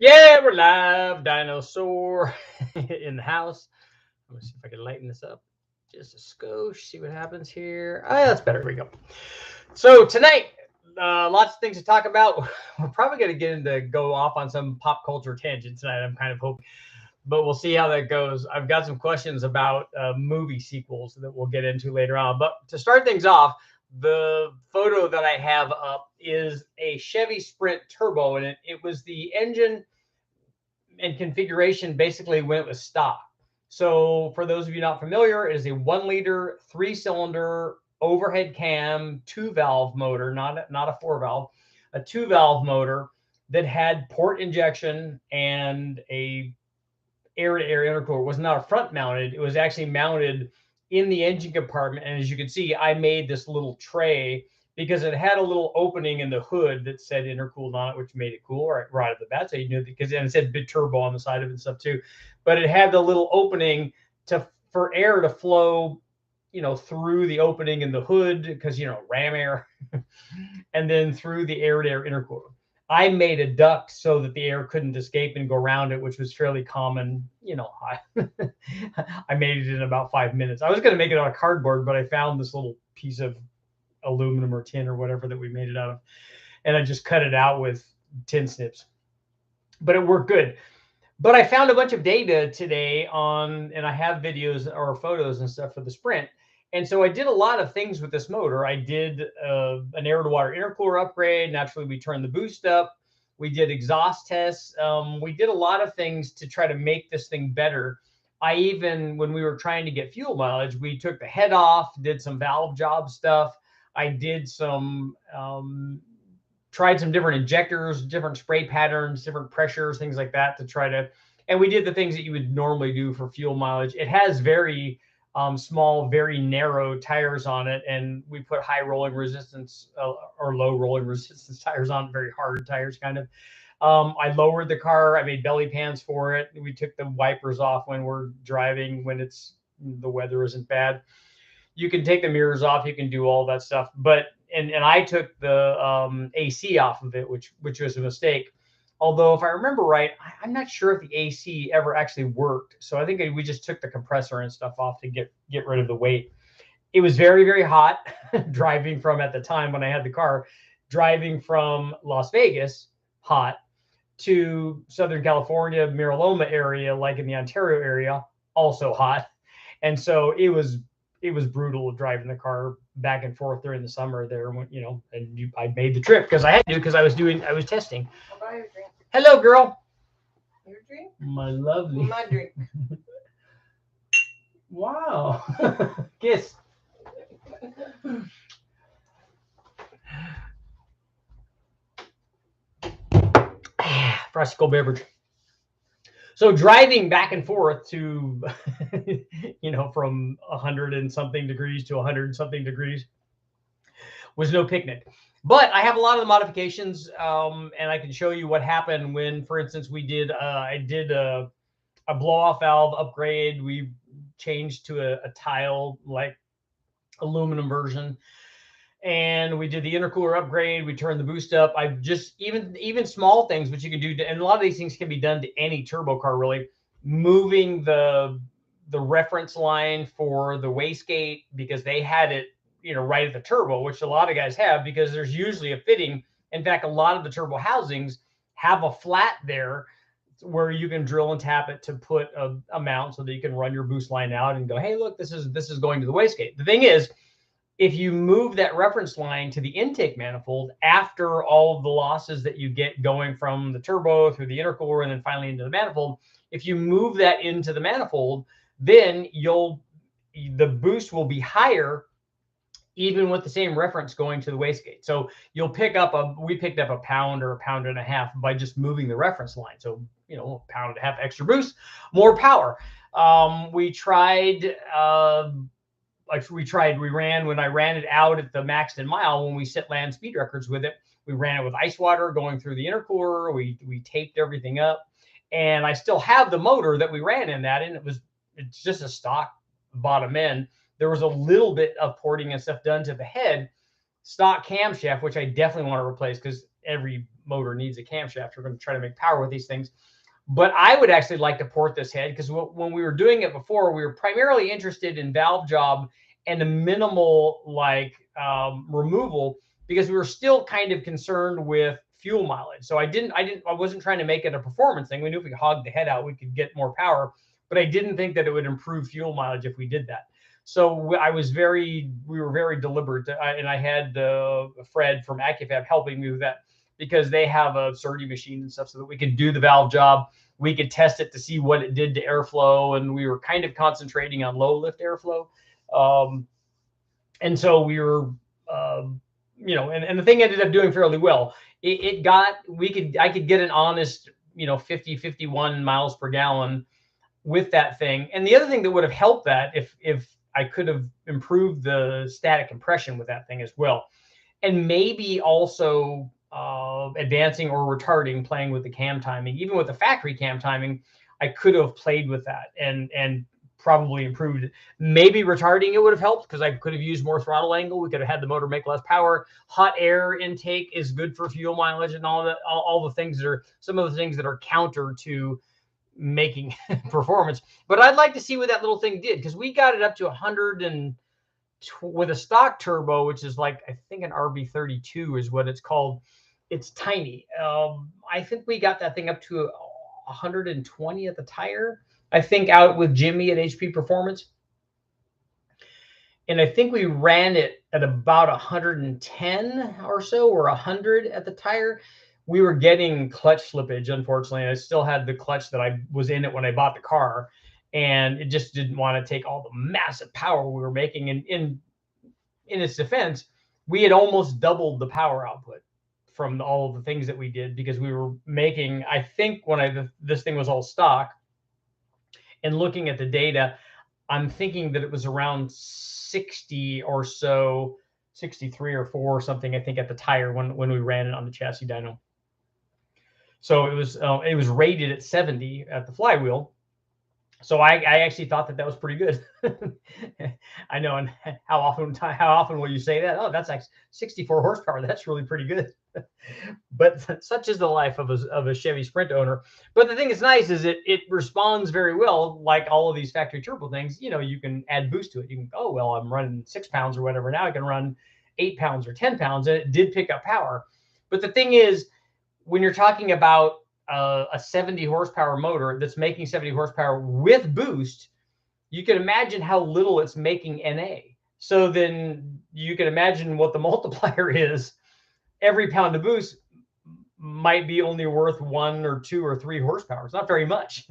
Yeah, we're live. Dinosaur in the house. Let me see if I can lighten this up just a skosh. See what happens here. Oh, yeah, that's better. Here we go. So tonight, lots of things to talk about. We're probably going to go off on some pop culture tangent tonight. I'm kind of hoping, but we'll see how that goes. I've got some questions about movie sequels that we'll get into later on. But to start things off, the photo that I have up is a Chevy Sprint Turbo, and it was the engine and configuration basically when it was stock. So for those of you not familiar, it is a 1 liter, 3-cylinder overhead cam, 2-valve motor, not a 4-valve, a 2-valve motor that had port injection and a air-to-air intercooler. It was not a front mounted. It was actually mounted in the engine compartment. And as you can see, I made this little tray because it had a little opening in the hood that said intercooled on it, which made it cool right out of the bat. So you knew, because and it said big turbo on the side of it and stuff too. But it had the little opening for air to flow, through the opening in the hood, because ram air, and then through the air-to-air intercooler. I made a duct so that the air couldn't escape and go around it, which was fairly common. I made it in about 5 minutes. I was going to make it out of cardboard, but I found this little piece of aluminum or tin or whatever that we made it out of, and I just cut it out with tin snips. But it worked good. But I found a bunch of data today and I have videos or photos and stuff for the Sprint. And so I did a lot of things with this motor. I did an air-to-water intercooler upgrade. Naturally, we turned the boost up. We did exhaust tests. We did a lot of things to try to make this thing better. When we were trying to get fuel mileage, we took the head off, did some valve job stuff. I did tried some different injectors, different spray patterns, different pressures, things like that and we did the things that you would normally do for fuel mileage. It has very small, very narrow tires on it, and we put high rolling resistance or low rolling resistance tires on it, very hard tires kind of. I lowered the car. I made belly pans for it. We took the wipers off when we're driving, when the weather isn't bad. You can take the mirrors off. You can do all that stuff. But and I took the AC off of it, which was a mistake. Although, if I remember right, I'm not sure if the AC ever actually worked. So I think we just took the compressor and stuff off to get rid of the weight. It was very, very hot driving from, at the time when I had the car, driving from Las Vegas, hot, to Southern California, Miraloma area, like in the Ontario area, also hot. And so it was brutal driving the car back and forth during the summer there, I made the trip because I had to, because I was testing. I'll buy your drink. Hello, girl. Your drink? My lovely. My drink. Wow. Kiss. Frosty cold beverage. So driving back and forth to, from 100 and something degrees to 100 and something degrees was no picnic. But I have a lot of the modifications, and I can show you what happened when, for instance, I did a blow-off valve upgrade. We changed to a tile, like aluminum version. And we did the intercooler upgrade. We turned the boost up. I've just even small things, which you can do, and a lot of these things can be done to any turbo car, really. Moving the reference line for the wastegate, because they had it, right at the turbo, which a lot of guys have, because there's usually a fitting. In fact, a lot of the turbo housings have a flat there where you can drill and tap it to put a mount so that you can run your boost line out and go, hey, look, this is going to the wastegate. The thing is, if you move that reference line to the intake manifold after all of the losses that you get going from the turbo through the intercooler and then finally into the manifold, if you move that into the manifold, then the boost will be higher even with the same reference going to the wastegate. So we picked up a pound or a pound and a half by just moving the reference line. So, a pound and a half extra boost, more power. We ran, when I ran it out at the maxed mile, when we set land speed records with it, we ran it with ice water going through the intercooler. We taped everything up, and I still have the motor that we ran in that, and it's just a stock bottom end. There was a little bit of porting and stuff done to the head stock camshaft, which I definitely want to replace, because every motor needs a camshaft. We're going to try to make power with these things. But I would actually like to port this head, because when we were doing it before, we were primarily interested in valve job and a minimal removal, because we were still kind of concerned with fuel mileage. So I wasn't trying to make it a performance thing. We knew if we hogged the head out, we could get more power, but I didn't think that it would improve fuel mileage if we did that. So we were very deliberate, and I had Fred from AccuFab helping me with that, because they have a Surdy machine and stuff, so that we could do the valve job. We could test it to see what it did to airflow, and we were kind of concentrating on low lift airflow. And so we were, and the thing ended up doing fairly well. I could get an honest, 50, 51 miles per gallon with that thing. And the other thing that would have helped that, if I could have improved the static compression with that thing as well, and maybe also advancing or retarding, playing with the cam timing. Even with the factory cam timing, I could have played with that and probably improved it. Maybe retarding it would have helped, because I could have used more throttle angle. We could have had the motor make less power. Hot air intake is good for fuel mileage, and all the things that are some of the things that are counter to making performance. But I'd like to see what that little thing did, because we got it up to 100 and with a stock turbo, which is like, I think an RB32 is what it's called. It's tiny. I think we got that thing up to 120 at the tire, I think, out with Jimmy at HP Performance. And I think we ran it at about 110 or so, or 100 at the tire. We were getting clutch slippage, unfortunately. I still had the clutch that I was in it when I bought the car, and it just didn't want to take all the massive power we were making. And in its defense, we had almost doubled the power output from all of the things that we did, because we were making, I think when this thing was all stock, and looking at the data, I'm thinking that it was around 60 or so, 63 or 4 or something, I think, at the tire when we ran it on the chassis dyno. So it was rated at 70 at the flywheel. So I actually thought that was pretty good. I know. And how often will you say that? Oh, that's like 64 horsepower. That's really pretty good. But such is the life of a Chevy Sprint owner. But the thing that's nice is it responds very well, like all of these factory turbo things. You can add boost to it. You can go, oh, well, I'm running 6 pounds or whatever. Now I can run 8 pounds or 10 pounds. And it did pick up power. But the thing is, when you're talking about a 70 horsepower motor that's making 70 horsepower with boost, you can imagine how little it's making NA. So then you can imagine what the multiplier is. Every pound of boost might be only worth 1 or 2 or 3 horsepower. It's not very much.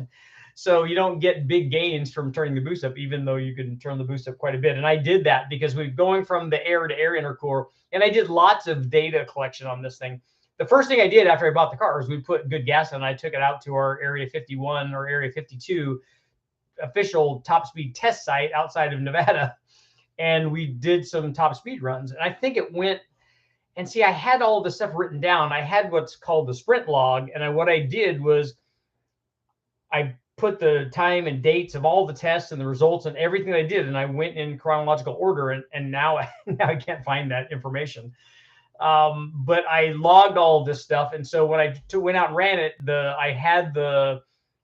So you don't get big gains from turning the boost up, even though you can turn the boost up quite a bit. And I did that because we're going from the air to air intercooler, and I did lots of data collection on this thing. The first thing I did after I bought the car is we put good gas in, and I took it out to our Area 51 or Area 52 official top speed test site outside of Nevada. And we did some top speed runs. And I think it went, and see, I had all this stuff written down. I had what's called the sprint log. And what I did was I put the time and dates of all the tests and the results and everything I did. And I went in chronological order. And now I can't find that information. But I logged all of this stuff. And so when I went out and ran it,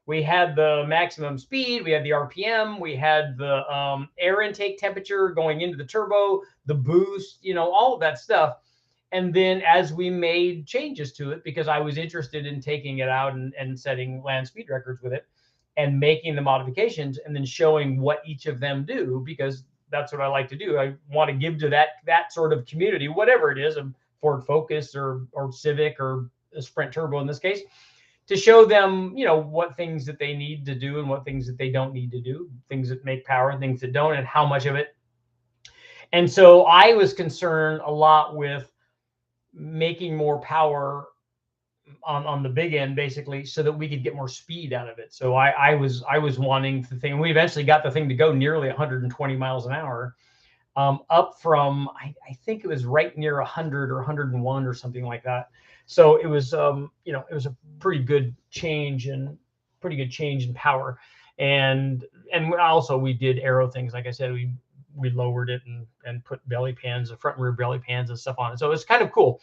we had the maximum speed, we had the RPM, we had the air intake temperature going into the turbo, the boost, all of that stuff. And then as we made changes to it, because I was interested in taking it out and setting land speed records with it and making the modifications and then showing what each of them do, because that's what I like to do. I want to give to that sort of community, whatever it is, a Ford Focus or Civic or a Sprint Turbo in this case, to show them, what things that they need to do and what things that they don't need to do, things that make power and things that don't, and how much of it. And so I was concerned a lot with making more power on the big end, basically, so that we could get more speed out of it. So I was wanting the thing. We eventually got the thing to go nearly 120 miles an hour, up from I think it was right near 100 or 101 or something like that. So it was it was a pretty good change in power. And also we did aero things. Like I said, we lowered it and put belly pans, the front and rear belly pans and stuff on it. So it's kind of cool.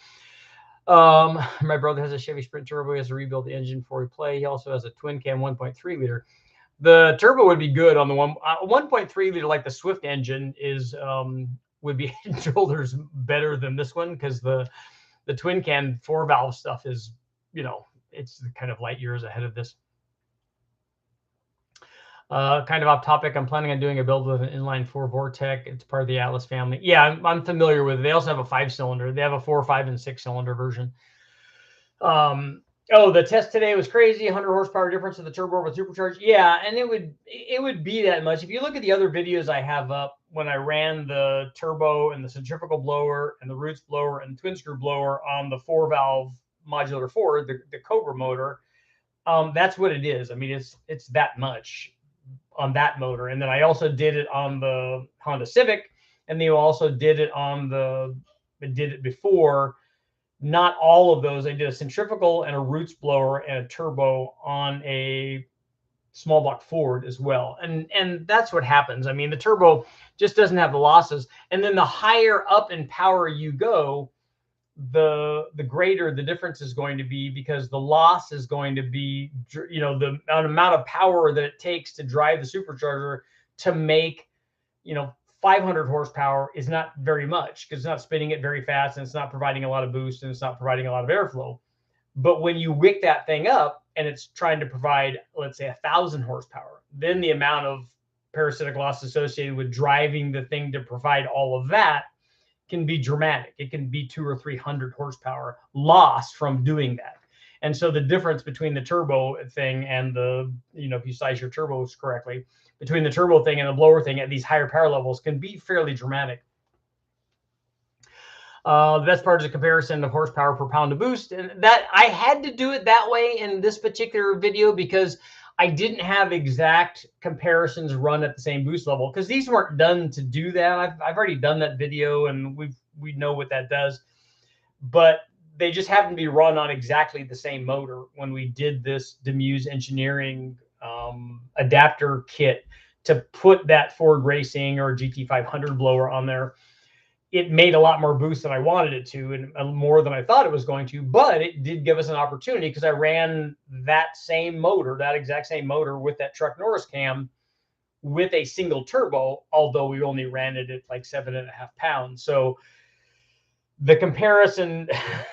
My brother has a Chevy Sprint turbo. He has to rebuild the engine before we play. He also has a twin cam 1.3 liter. The turbo would be good on the 1.3 liter, like the Swift engine is, would be head and shoulders better than this one, because the twin cam 4-valve stuff is, it's kind of light years ahead of this. Kind of off topic, I'm planning on doing a build with an inline 4 Vortec. It's part of the Atlas family. Yeah, I'm familiar with it. They also have a 5-cylinder. They have a 4, 5, and 6-cylinder version. Oh, the test today was crazy. 100 horsepower difference of the turbo with supercharged. Yeah, and it would be that much. If you look at the other videos I have up, when I ran the turbo and the centrifugal blower and the roots blower and twin screw blower on the 4-valve modular Ford, the Cobra motor, that's what it is. I mean, it's that much on that motor. And then I also did it on the Honda Civic, and they also did it before. Not all of those. I did a centrifugal and a roots blower and a turbo on a small block Ford as well. And that's what happens. I mean, the turbo just doesn't have the losses. And then the higher up in power you go, the greater the difference is going to be, because the loss is going to be, the amount of power that it takes to drive the supercharger to make, 500 horsepower is not very much, because it's not spinning it very fast, and it's not providing a lot of boost, and it's not providing a lot of airflow. But when you wick that thing up and it's trying to provide, let's say, 1,000 horsepower, then the amount of parasitic loss associated with driving the thing to provide all of that can be dramatic. It can be 200 or 300 horsepower loss from doing that. And so the difference between the turbo thing and the, if you size your turbos correctly, between the turbo thing and the blower thing at these higher power levels can be fairly dramatic. The best part is a comparison of horsepower per pound of boost. And that I had to do it that way in this particular video, because I didn't have exact comparisons run at the same boost level, because these weren't done to do that. I've already done that video, and we know what that does. But they just happen to be run on exactly the same motor when we did this Demuse Engineering adapter kit to put that Ford Racing or GT500 blower on there. It made a lot more boost than I wanted it to, and more than I thought it was going to, but it did give us an opportunity, because I ran that same motor, that exact same motor, with that Truck Norris cam with a single turbo, although we only ran it at like 7.5 pounds. So the comparison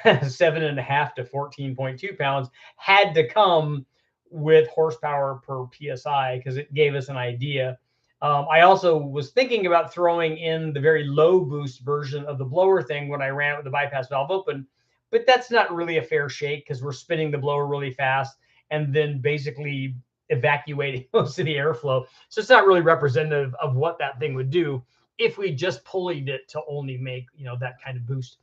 7.5 to 14.2 pounds had to come with horsepower per PSI, because it gave us an idea. I also was thinking about throwing in the very low boost version of the blower thing when I ran it with the bypass valve open, but that's not really a fair shake, because we're spinning the blower really fast and then basically evacuating most of the airflow. So it's not really representative of what that thing would do if we just pulleyed it to only make, that kind of boost.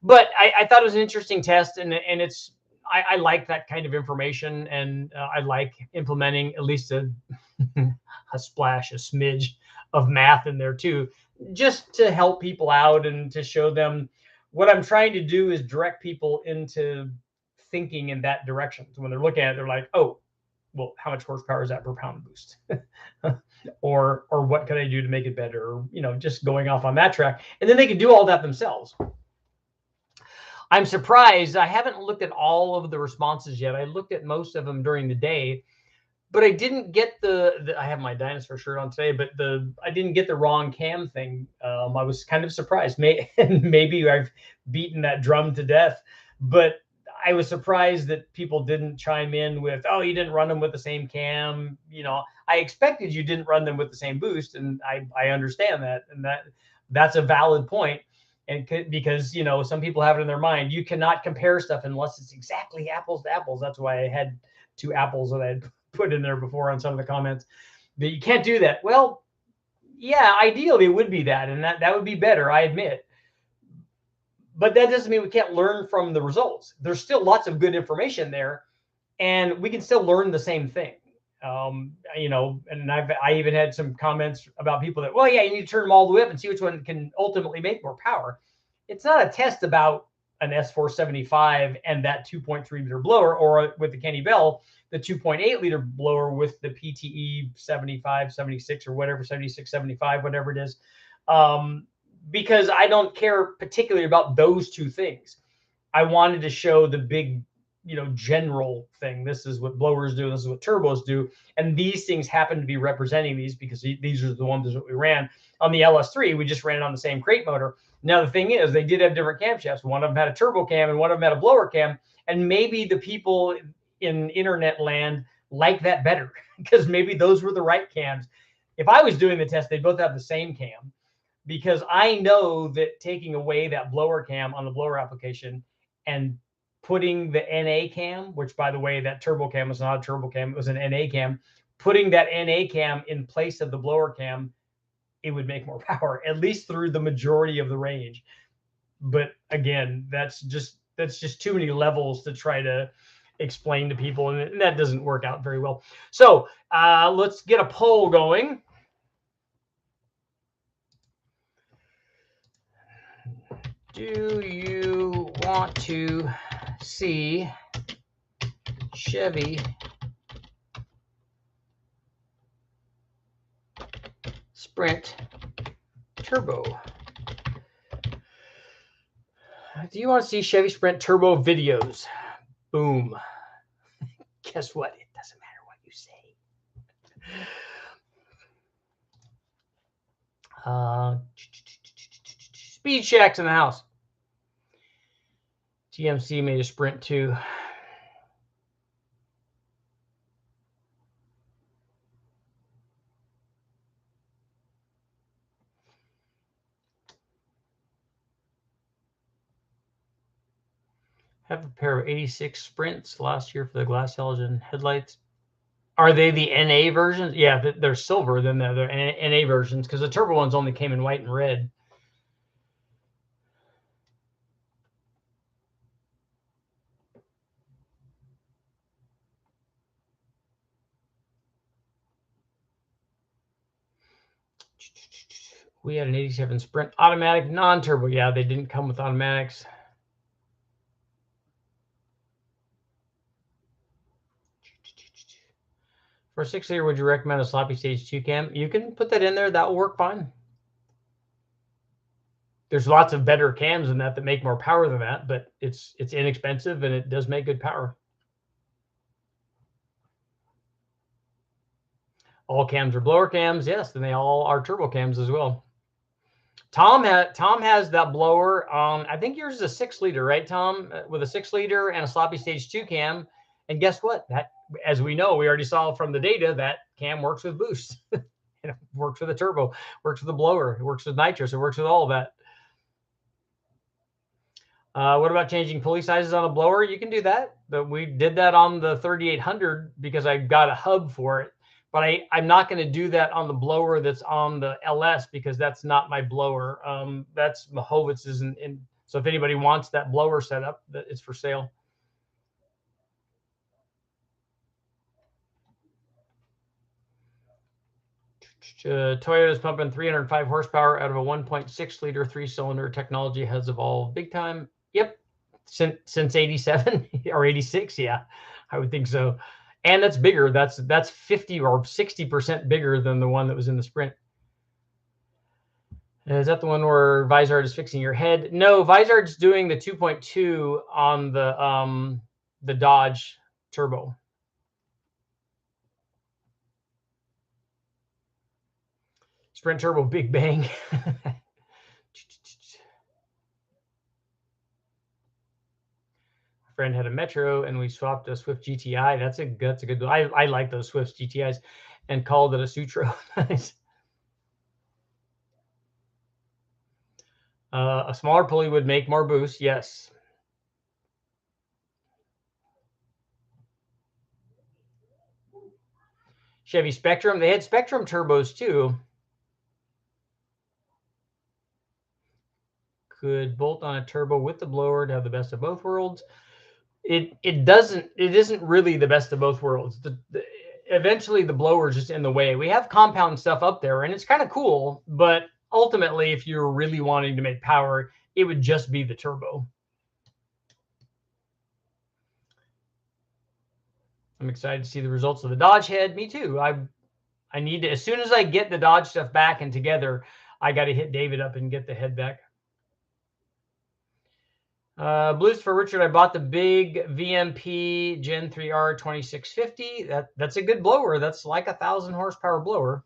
But I thought it was an interesting test, and it's, I like that kind of information, and I like implementing at least a smidge of math in there too, just to help people out and to show them what I'm trying to do is direct people into thinking in that direction. So when they're looking at it, they're like, oh, well, how much horsepower is that per pound boost? or what can I do to make it better? Or, just going off on that track. And then they can do all that themselves. I'm surprised. I haven't looked at all of the responses yet. I looked at most of them during the day, but I didn't get I have my dinosaur shirt on today, but I didn't get the wrong cam thing. I was kind of surprised. Maybe I've beaten that drum to death, but I was surprised that people didn't chime in with, oh, you didn't run them with the same cam. I expected you didn't run them with the same boost, and I understand that, and that's a valid point. And because, some people have it in their mind, you cannot compare stuff unless it's exactly apples to apples. That's why I had 2 apples that I had put in there before on some of the comments. But you can't do that. Well, yeah, ideally it would be that, and that would be better, I admit. But that doesn't mean we can't learn from the results. There's still lots of good information there, and we can still learn the same thing. And I even had some comments about people that, well, yeah, you need to turn them all the way up and see which one can ultimately make more power. It's not a test about an S475 and that 2.3 liter blower, or with the Kenny Bell, the 2.8 liter blower with the PTE 75, 76 or whatever, 76, 75, whatever it is. Because I don't care particularly about those two things. I wanted to show the big, general thing. This is what blowers do. This is what turbos do. And these things happen to be representing these because these are the ones that we ran. On the LS3, we just ran it on the same crate motor. Now, the thing is, they did have different camshafts. One of them had a turbo cam and one of them had a blower cam. And maybe the people in internet land like that better because maybe those were the right cams. If I was doing the test, they'd both have the same cam, because I know that taking away that blower cam on the blower application and putting the NA cam, which, by the way, that turbo cam was not a turbo cam, it was an NA cam, putting that NA cam in place of the blower cam, it would make more power, at least through the majority of the range. But again, that's just too many levels to try to explain to people, and that doesn't work out very well. So let's get a poll going. Do you want to see Chevy Sprint Turbo? Do you want to see Chevy Sprint Turbo videos? Boom. Guess what? It doesn't matter what you say. Speed Shack's in the house. TMC made a Sprint too. Have a pair of 86 Sprints last year for the glass halogen headlights. Are they the NA versions? Yeah, they're silver. Then they're NA versions, because the turbo ones only came in white and red. We had an 87 Sprint automatic non-turbo. Yeah, they didn't come with automatics. For a 6-liter, would you recommend a sloppy stage 2 cam? You can put that in there. That will work fine. There's lots of better cams than that make more power than that, but it's inexpensive and it does make good power. All cams are blower cams, yes, and they all are turbo cams as well. Tom has that blower. I think yours is a 6-liter, right, Tom? With a 6-liter and a sloppy stage 2 cam. And guess what? That, as we know, we already saw from the data, that cam works with boost. It works with a turbo, works with a blower, it works with nitrous, it works with all of that. What about changing pulley sizes on a blower? You can do that, but we did that on the 3800 because I got a hub for it. But I'm not going to do that on the blower that's on the LS because that's not my blower. That's Mahovitz's. And so if anybody wants that blower setup, it's for sale. Toyota's pumping 305 horsepower out of a 1.6-liter 3-cylinder. Technology has evolved big time. Yep. Since 87 or 86. Yeah, I would think so. And that's bigger. That's 50 or 60% bigger than the one that was in the Sprint. Is that the one where Vizard is fixing your head? No, Vizard's doing the 2.2 on the Dodge Turbo. Sprint Turbo Big Bang. Friend had a Metro and we swapped a Swift GTI. That's a good. I like those Swift GTIs, and called it a Sutro. A smaller pulley would make more boost. Yes. Chevy Spectrum. They had Spectrum turbos too. Could bolt on a turbo with the blower to have the best of both worlds. It isn't really the best of both worlds. Eventually the blower is just in the way. We have compound stuff up there and it's kind of cool, but ultimately if you're really wanting to make power, it would just be the turbo. I'm excited to see the results of the Dodge head. Me too. I need to, as soon as I get the Dodge stuff back and together, I got to hit David up and get the head back. Blues for Richard. I bought the big VMP Gen 3R 2650. That's a good blower. That's like 1,000 horsepower blower.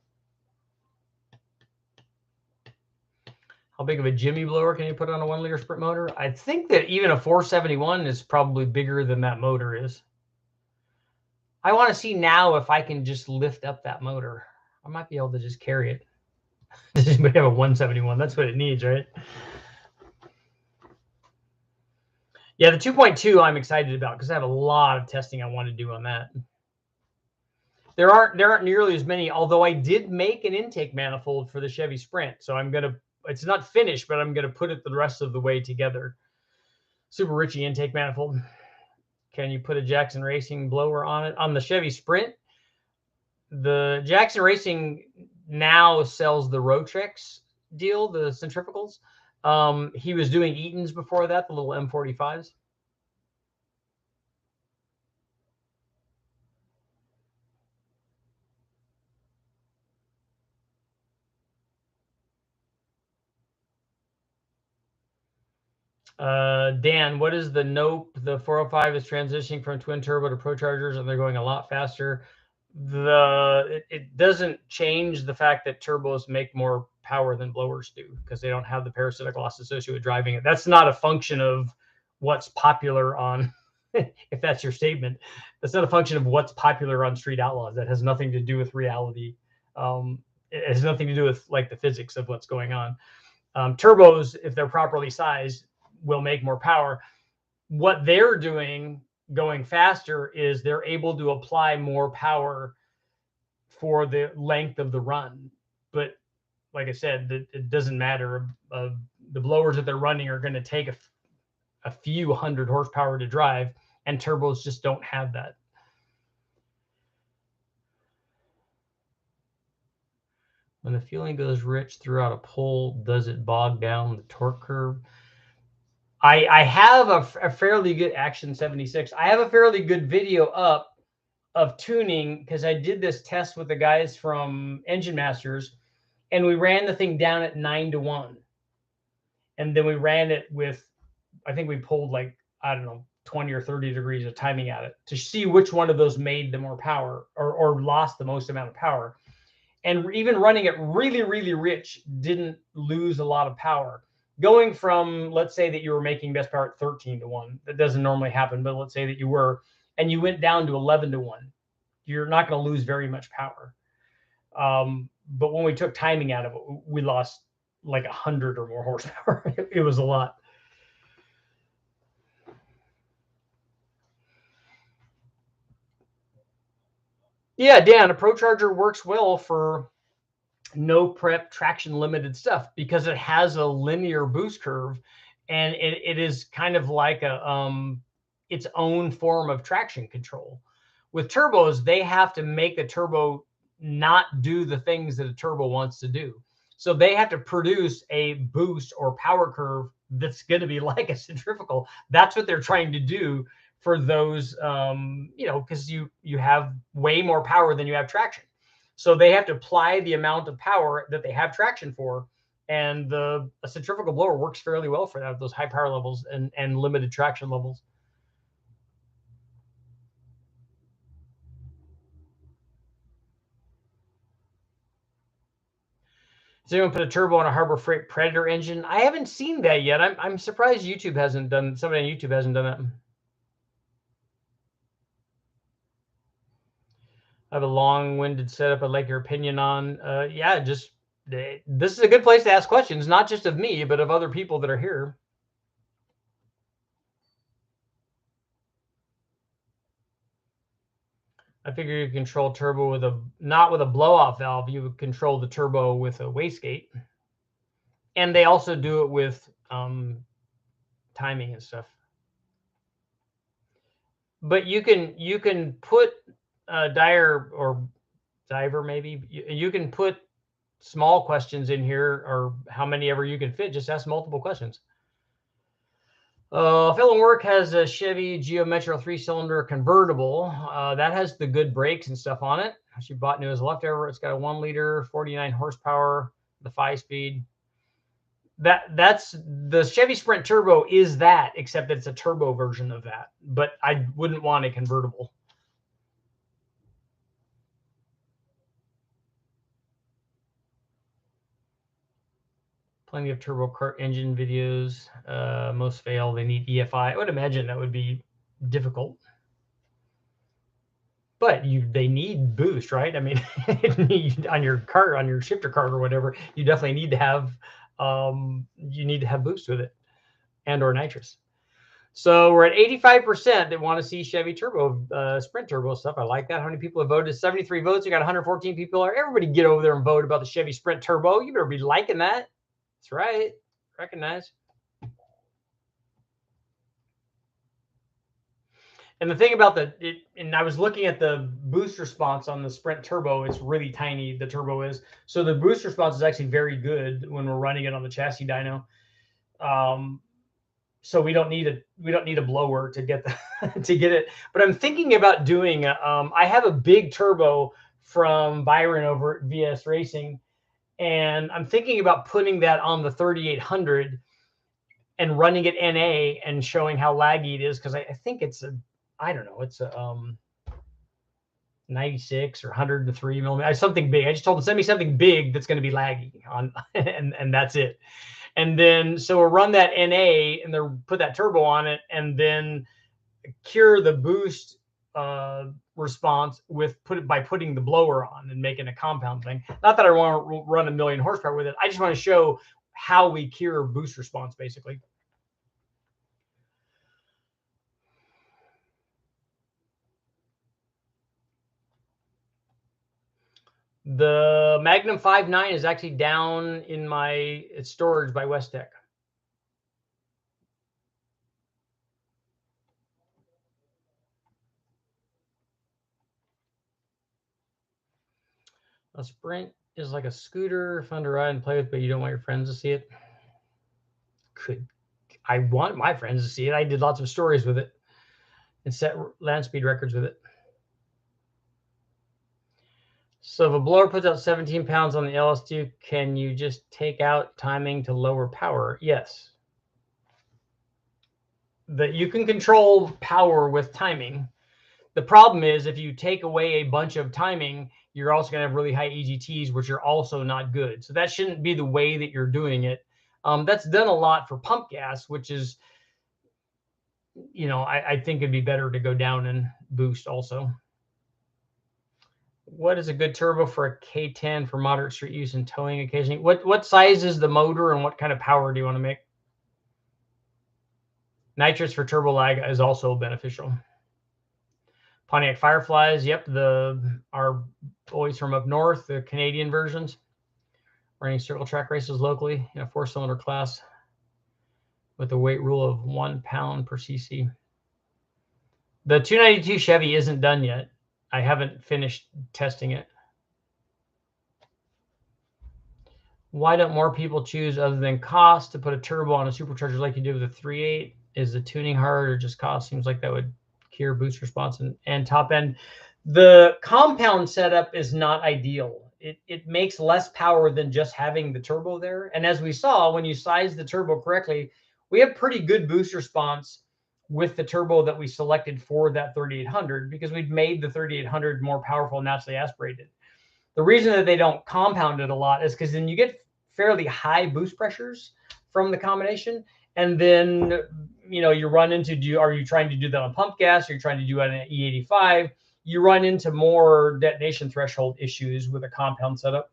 How big of a Jimmy blower can you put on a 1 liter Sprint motor? I think that even a 471 is probably bigger than that motor is. I want to see now if I can just lift up that motor. I might be able to just carry it. Does anybody have a 171? That's what it needs, right? Yeah, the 2.2 I'm excited about because I have a lot of testing I want to do on that. There aren't nearly as many, although I did make an intake manifold for the Chevy Sprint. So it's not finished, but I'm gonna put it the rest of the way together. Super Richie intake manifold. Can you put a Jackson Racing blower on it? On the Chevy Sprint, the Jackson Racing now sells the Rotrex deal, the centrifugals. He was doing Eaton's before that, the little M45s. Dan, what is the Nope? The 405 is transitioning from twin turbo to prochargers, and they're going a lot faster. It doesn't change the fact that turbos make more power than blowers do because they don't have the parasitic loss associated with driving it. That's not a function of what's popular on, if that's your statement. That's not a function of what's popular on Street Outlaws. That has nothing to do with reality. It has nothing to do with like the physics of what's going on. Turbos, if they're properly sized, will make more power. What they're doing going faster is they're able to apply more power for the length of the run. But like I said, it doesn't matter. The blowers that they're running are going to take a few hundred horsepower to drive, and turbos just don't have that. When the fueling goes rich throughout a pull, does it bog down the torque curve? I have a fairly good Action 76. I have a fairly good video up of tuning because I did this test with the guys from Engine Masters, and we ran the thing down at 9-1. And then we ran it with, I think we pulled like, I don't know, 20 or 30 degrees of timing at it to see which one of those made the more power or lost the most amount of power. And even running it really, really rich didn't lose a lot of power. Going from, let's say that you were making best power at 13-1. That doesn't normally happen, but let's say that you were, and you went down to 11-1. You're not going to lose very much power. But when we took timing out of it, we lost like 100 or more horsepower. It was a lot. Yeah, Dan, a ProCharger works well for no prep traction limited stuff because it has a linear boost curve, and it is kind of like its own form of traction control. With turbos, they have to make the turbo not do the things that a turbo wants to do. So they have to produce a boost or power curve that's going to be like a centrifugal. That's what they're trying to do for those, because you have way more power than you have traction. So they have to apply the amount of power that they have traction for. And a centrifugal blower works fairly well for that, those high power levels and limited traction levels. Does anyone put a turbo on a Harbor Freight Predator engine? I haven't seen that yet. I'm surprised YouTube hasn't done, somebody on YouTube hasn't done that. I have a long-winded setup I'd like your opinion on. Yeah, just this is a good place to ask questions, not just of me, but of other people that are here. I figure you control turbo with not with a blow-off valve. You would control the turbo with a wastegate, and they also do it with timing and stuff. But you can put Dyer or Diver maybe. You can put small questions in here, or how many ever you can fit. Just ask multiple questions. Phil and Work has a Chevy Geo Metro 3-cylinder convertible. That has the good brakes and stuff on it. She bought new as a leftover. It's got a 1 liter, 49 horsepower, the 5-speed. That's the Chevy Sprint Turbo is that, except it's a turbo version of that. But I wouldn't want a convertible. Plenty of turbo kart engine videos. Most fail. They need EFI. I would imagine that would be difficult. But they need boost, right? I mean, on your car, on your shifter cart or whatever, you definitely need to have boost with it and or nitrous. So we're at 85% that want to see Chevy Turbo, Sprint Turbo stuff. I like that. How many people have voted? 73 votes. We got 114 people. Everybody get over there and vote about the Chevy Sprint Turbo. You better be liking that. That's right. Recognize. And the thing about and I was looking at the boost response on the Sprint Turbo. It's really tiny, the turbo is. So the boost response is actually very good when we're running it on the chassis dyno. So we don't need a blower to get to get it. But I'm thinking about doing. I have a big turbo from Byron over at VS Racing, and I'm thinking about putting that on the 3800 and running it NA and showing how laggy it is, because I think it's I don't know, it's a 96 or 103 millimeter, something big. I just told them, send me something big that's going to be laggy on, and that's it. And then, so we'll run that NA and they'll put that turbo on it and then cure the boost response by putting the blower on and making a compound thing. Not that I want to run 1,000,000 horsepower with it. I just want to show how we cure boost response, basically. The Magnum 5.9 is actually down in my storage by Westech. A Sprint is like a scooter, fun to ride and play with, but you don't want your friends to see it. I want my friends to see it. I did lots of stories with it and set land speed records with it. So if a blower puts out 17 pounds on the LS2, can you just take out timing to lower power? Yes. You can control power with timing. The problem is if you take away a bunch of timing, you're also going to have really high EGTs, which are also not good. So that shouldn't be the way that you're doing it. That's done a lot for pump gas, which is, I think it'd be better to go down and boost also. What is a good turbo for a K10 for moderate street use and towing occasionally? What size is the motor and what kind of power do you want to make? Nitrous for turbo lag is also beneficial. Pontiac Fireflies, yep, our boys from up north, the Canadian versions, running circle track races locally in a 4-cylinder class with a weight rule of 1 pound per cc. The 292 Chevy isn't done yet. I haven't finished testing it. Why don't more people choose, other than cost, to put a turbo on a supercharger like you did with a 3.8? Is the tuning hard or just cost? Seems like that would cure boost response and top end. The compound setup is not ideal. It makes less power than just having the turbo there. And as we saw, when you size the turbo correctly, we have pretty good boost response with the turbo that we selected for that 3800, because we'd made the 3800 more powerful naturally aspirated. The reason that they don't compound it a lot is because then you get fairly high boost pressures from the combination. And then, you run into, are you trying to do that on pump gas? Or are you trying to do it on an E85? You run into more detonation threshold issues with a compound setup.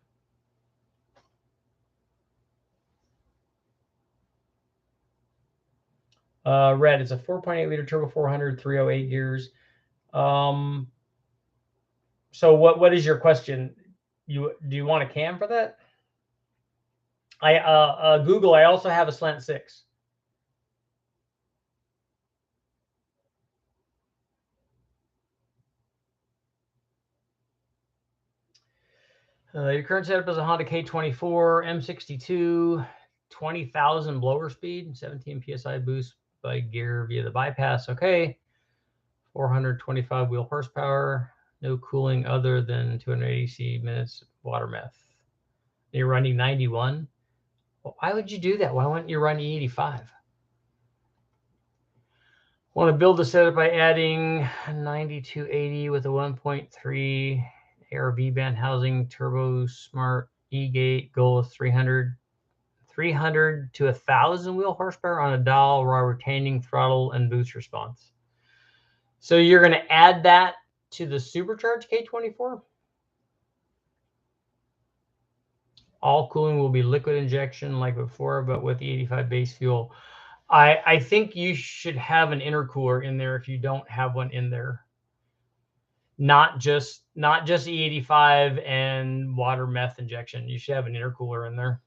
Red, it's a 4.8 liter turbo 400, 308 gears. So what is your question? Do you want a cam for that? Google, I also have a slant 6. Your current setup is a Honda K24 M62, 20,000 blower speed, 17 psi boost by gear via the bypass. Okay, 425 wheel horsepower, no cooling other than 280 minutes water meth. You're running 91. Well, why would you do that? Why wouldn't you run E85? Want to build the setup by adding 9280 with a 1.3 ARB band housing, turbo smart E-gate, goal of 300 to 1,000 wheel horsepower on a dial while retaining throttle and boost response. So you're going to add that to the supercharged K24. All cooling will be liquid injection like before, but with the 85 base fuel. I think you should have an intercooler in there if you don't have one in there. Not just E85 and water meth injection. You should have an intercooler in there.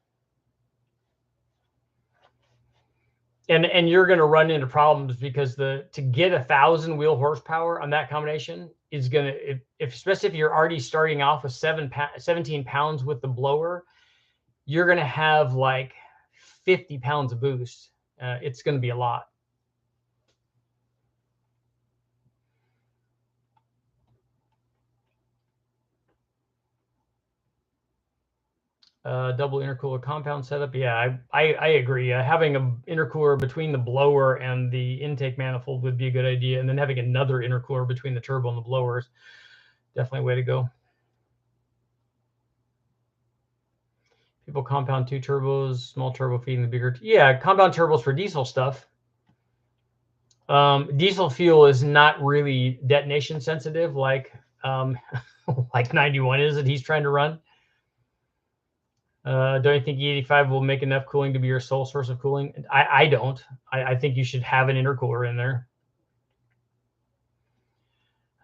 And you're going to run into problems because to get 1,000 wheel horsepower on that combination is going to, especially if you're already starting off with 17 pounds with the blower, you're going to have like 50 pounds of boost. It's going to be a lot. Double intercooler compound setup. Yeah, I agree. Having an intercooler between the blower and the intake manifold would be a good idea. And then having another intercooler between the turbo and the blower is definitely a way to go. People compound 2 turbos, small turbo feeding the bigger. Yeah, compound turbos for diesel stuff. Diesel fuel is not really detonation sensitive like like 91 is that he's trying to run. Don't you think E85 will make enough cooling to be your sole source of cooling? I don't. I think you should have an intercooler in there.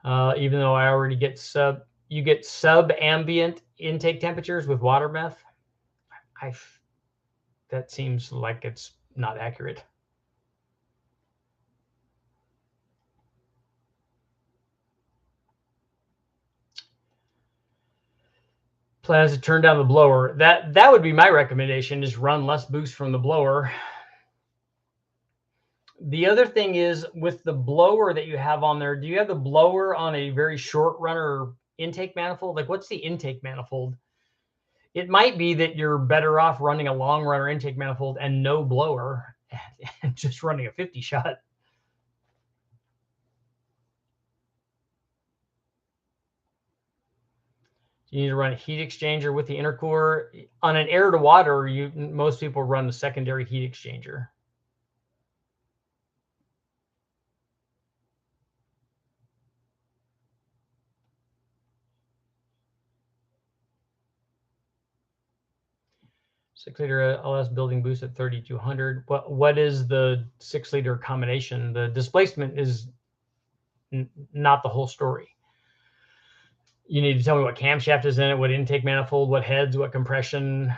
Even though I already get sub-ambient intake temperatures with water meth. That seems like it's not accurate. Plans to turn down the blower. That would be my recommendation, is run less boost from the blower. The other thing is with the blower that you have on there, do you have the blower on a very short runner intake manifold? Like, what's the intake manifold? It might be that you're better off running a long runner intake manifold and no blower and just running a 50 shot. You need to run a heat exchanger with the intercooler. On an air to water, most people run the secondary heat exchanger. Six-liter LS building boost at 3,200. What is the 6-liter combination? The displacement is not the whole story. You need to tell me what camshaft is in it, what intake manifold, what heads, what compression,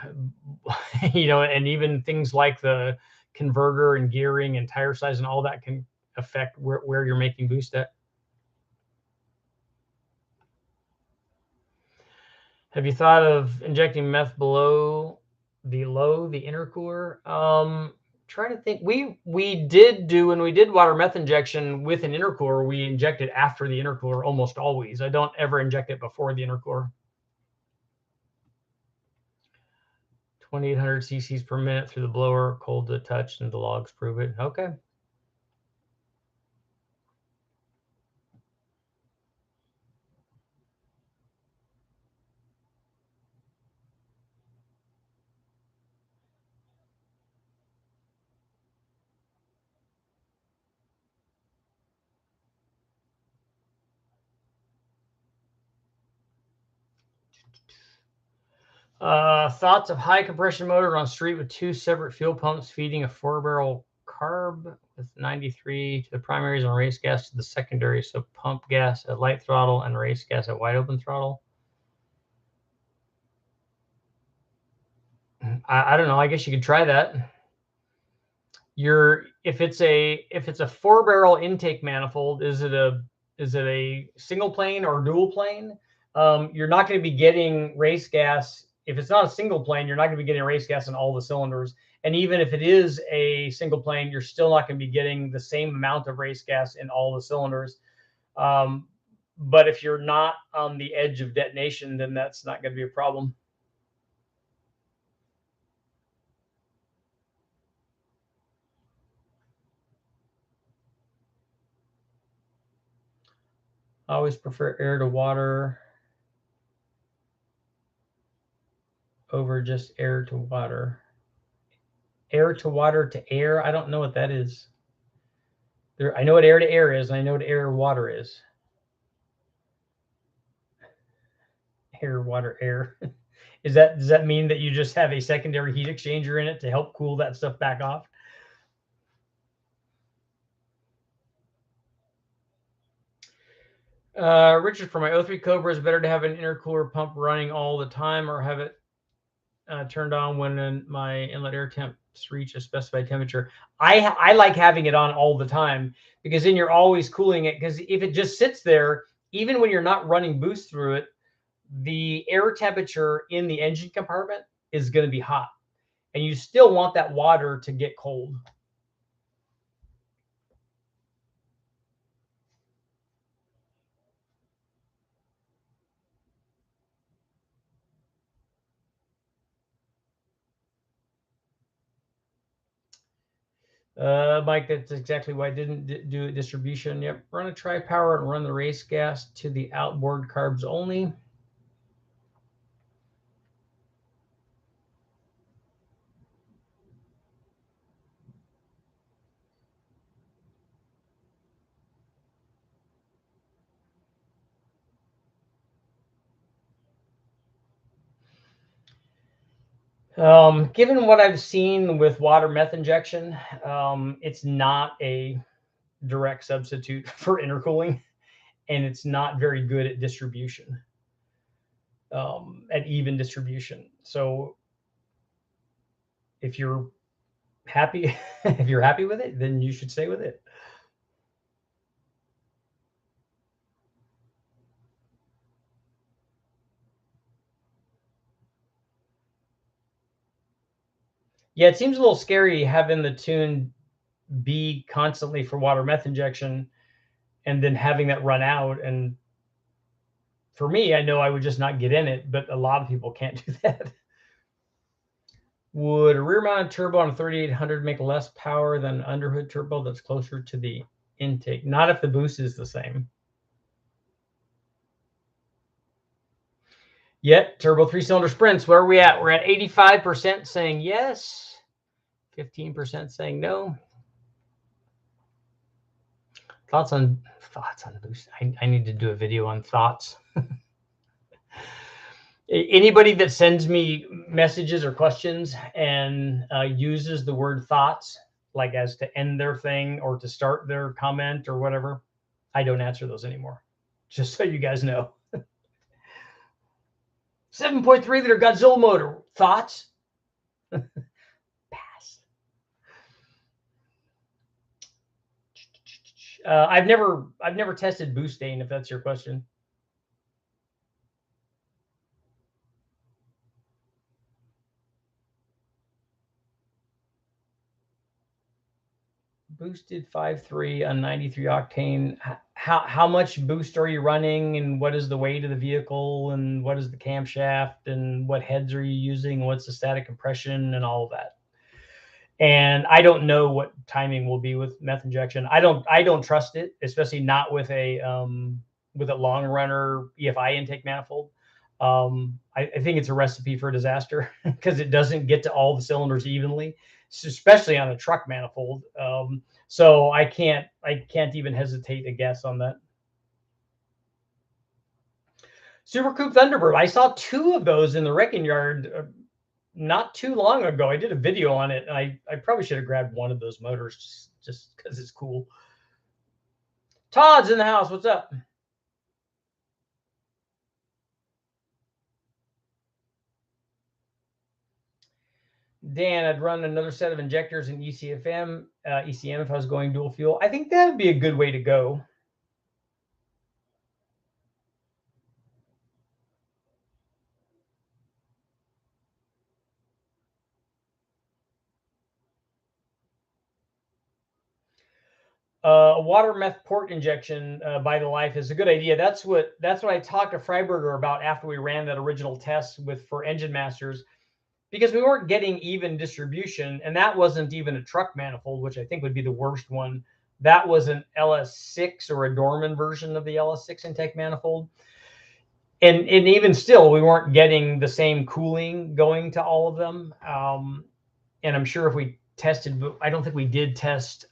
and even things like the converter and gearing and tire size and all that can affect where you're making boost at. Have you thought of injecting meth below the intercooler? Trying to think. We did do, when we did water meth injection with an intercooler, we inject it after the intercooler almost always. I don't ever inject it before the intercooler. 2,800 cc's per minute through the blower, cold to touch, and the logs prove it. Okay. Thoughts of high compression motor on street with 2 separate fuel pumps feeding a 4-barrel carb with 93 to the primaries and race gas to the secondary. So pump gas at light throttle and race gas at wide open throttle. I don't know. I guess you could try that. If it's a 4-barrel intake manifold, is it a single plane or dual plane? You're not going to be getting race gas. If it's not a single plane, you're not going to be getting race gas in all the cylinders. And even if it is a single plane, you're still not going to be getting the same amount of race gas in all the cylinders. But if you're not on the edge of detonation, then that's not going to be a problem. I always prefer air to water over just air to water. Air to water to air. I don't know what that is. I know what air to air is, and I know what air water is. Air, water, air. Does that mean that you just have a secondary heat exchanger in it to help cool that stuff back off? Richard, for my 03 Cobra, is it better to have an intercooler pump running all the time or have it turned on when my inlet air temps reach a specified temperature? I like having it on all the time because then you're always cooling it, because if it just sits there, even when you're not running boost through it, the air temperature in the engine compartment is going to be hot, and you still want that water to get cold. Mike, that's exactly why I didn't do distribution. Yep, run a tri-power and run the race gas to the outboard carbs only. Given what I've seen with water meth injection, it's not a direct substitute for intercooling, and it's not very good at distribution, at even distribution. So if you're happy, if you're happy with it, then you should stay with it. Yeah, it seems a little scary having the tune be constantly for water meth injection and then having that run out. And for me, I know I would just not get in it, but a lot of people can't do that. Would a rear mounted turbo on a 3800 make less power than an underhood turbo that's closer to the intake? Not if the boost is the same. Yet, turbo 3-cylinder sprints, where are we at? We're at 85% saying yes, 15% saying no. Thoughts on boost. I need to do a video on thoughts. Anybody that sends me messages or questions and uses the word thoughts, like as to end their thing or to start their comment or whatever, I don't answer those anymore. Just so you guys know. 7.3 liter Godzilla motor. Thoughts? Pass. I've never tested boosting, if that's your question. Boosted 5.3 on 93 octane. How much boost are you running, and what is the weight of the vehicle, and what is the camshaft, and what heads are you using, what's the static compression, and all of that. And I don't know what timing will be with meth injection. I don't trust it, especially not with a long runner EFI intake manifold. I think it's a recipe for disaster because it doesn't get to all the cylinders evenly, especially on a truck manifold. So I can't even hesitate to guess on that. Super Coupe Thunderbird. I saw 2 of those in the wrecking yard not too long ago. I did a video on it, and I probably should have grabbed one of those motors just because it's cool. Todd's in the house. What's up? Dan, I'd run another set of injectors in ECM if I was going dual fuel. I think that would be a good way to go. A water meth port injection by the life is a good idea. That's what I talked to Freiberger about after we ran that original test for Engine Masters, because we weren't getting even distribution, and that wasn't even a truck manifold, which I think would be the worst one. That was an LS6 or a Dorman version of the LS6 intake manifold. And even still, we weren't getting the same cooling going to all of them. And I'm sure if we tested, but I don't think we did test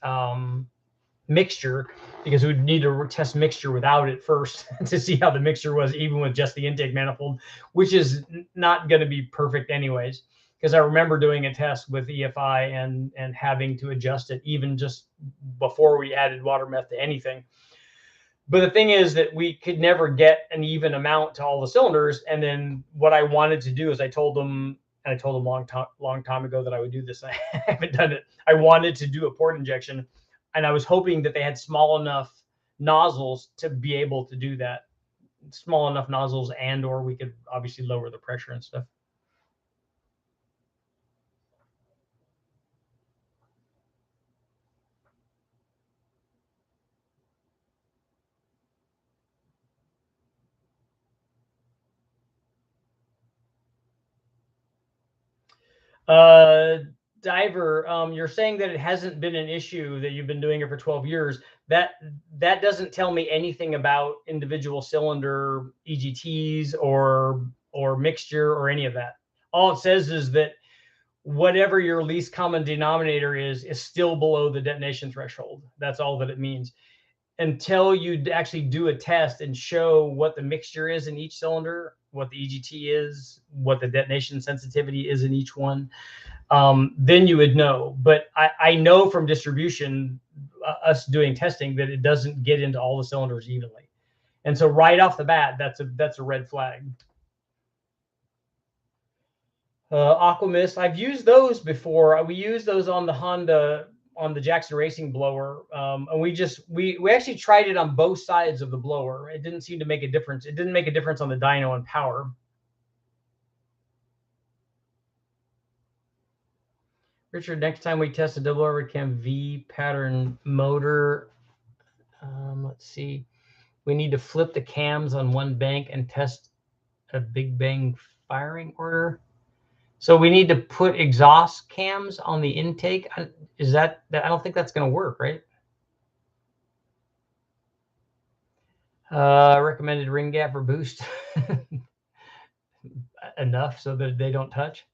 mixture, because we'd need to test mixture without it first to see how the mixture was, even with just the intake manifold, which is not going to be perfect anyways. Because I remember doing a test with EFI and having to adjust it even just before we added water meth to anything. But the thing is that we could never get an even amount to all the cylinders. And then what I wanted to do is I told them long time ago that I would do this. I haven't done it. I wanted to do a port injection, and I was hoping that they had small enough nozzles to be able to do that. Small enough nozzles, and or we could obviously lower the pressure and stuff. Diver, you're saying that it hasn't been an issue, that you've been doing it for 12 years. That doesn't tell me anything about individual cylinder EGTs or mixture or any of that. All it says is that whatever your least common denominator is still below the detonation threshold. That's all that it means. Until you actually do a test and show what the mixture is in each cylinder, what the EGT is, what the detonation sensitivity is in each one, then you would know. But I know from distribution, us doing testing, that it doesn't get into all the cylinders evenly. And so right off the bat, that's a red flag. Aquamist, I've used those before. We used those on the Honda, on the Jackson Racing blower, and we actually tried it on both sides of the blower. It didn't seem to make a difference. It didn't make a difference on the dyno and power. Richard, next time we test a double overcam V pattern motor, let's see, we need to flip the cams on one bank and test a big bang firing order. So we need to put exhaust cams on the intake. Is that I don't think that's going to work, right? Recommended ring gap or boost enough so that they don't touch.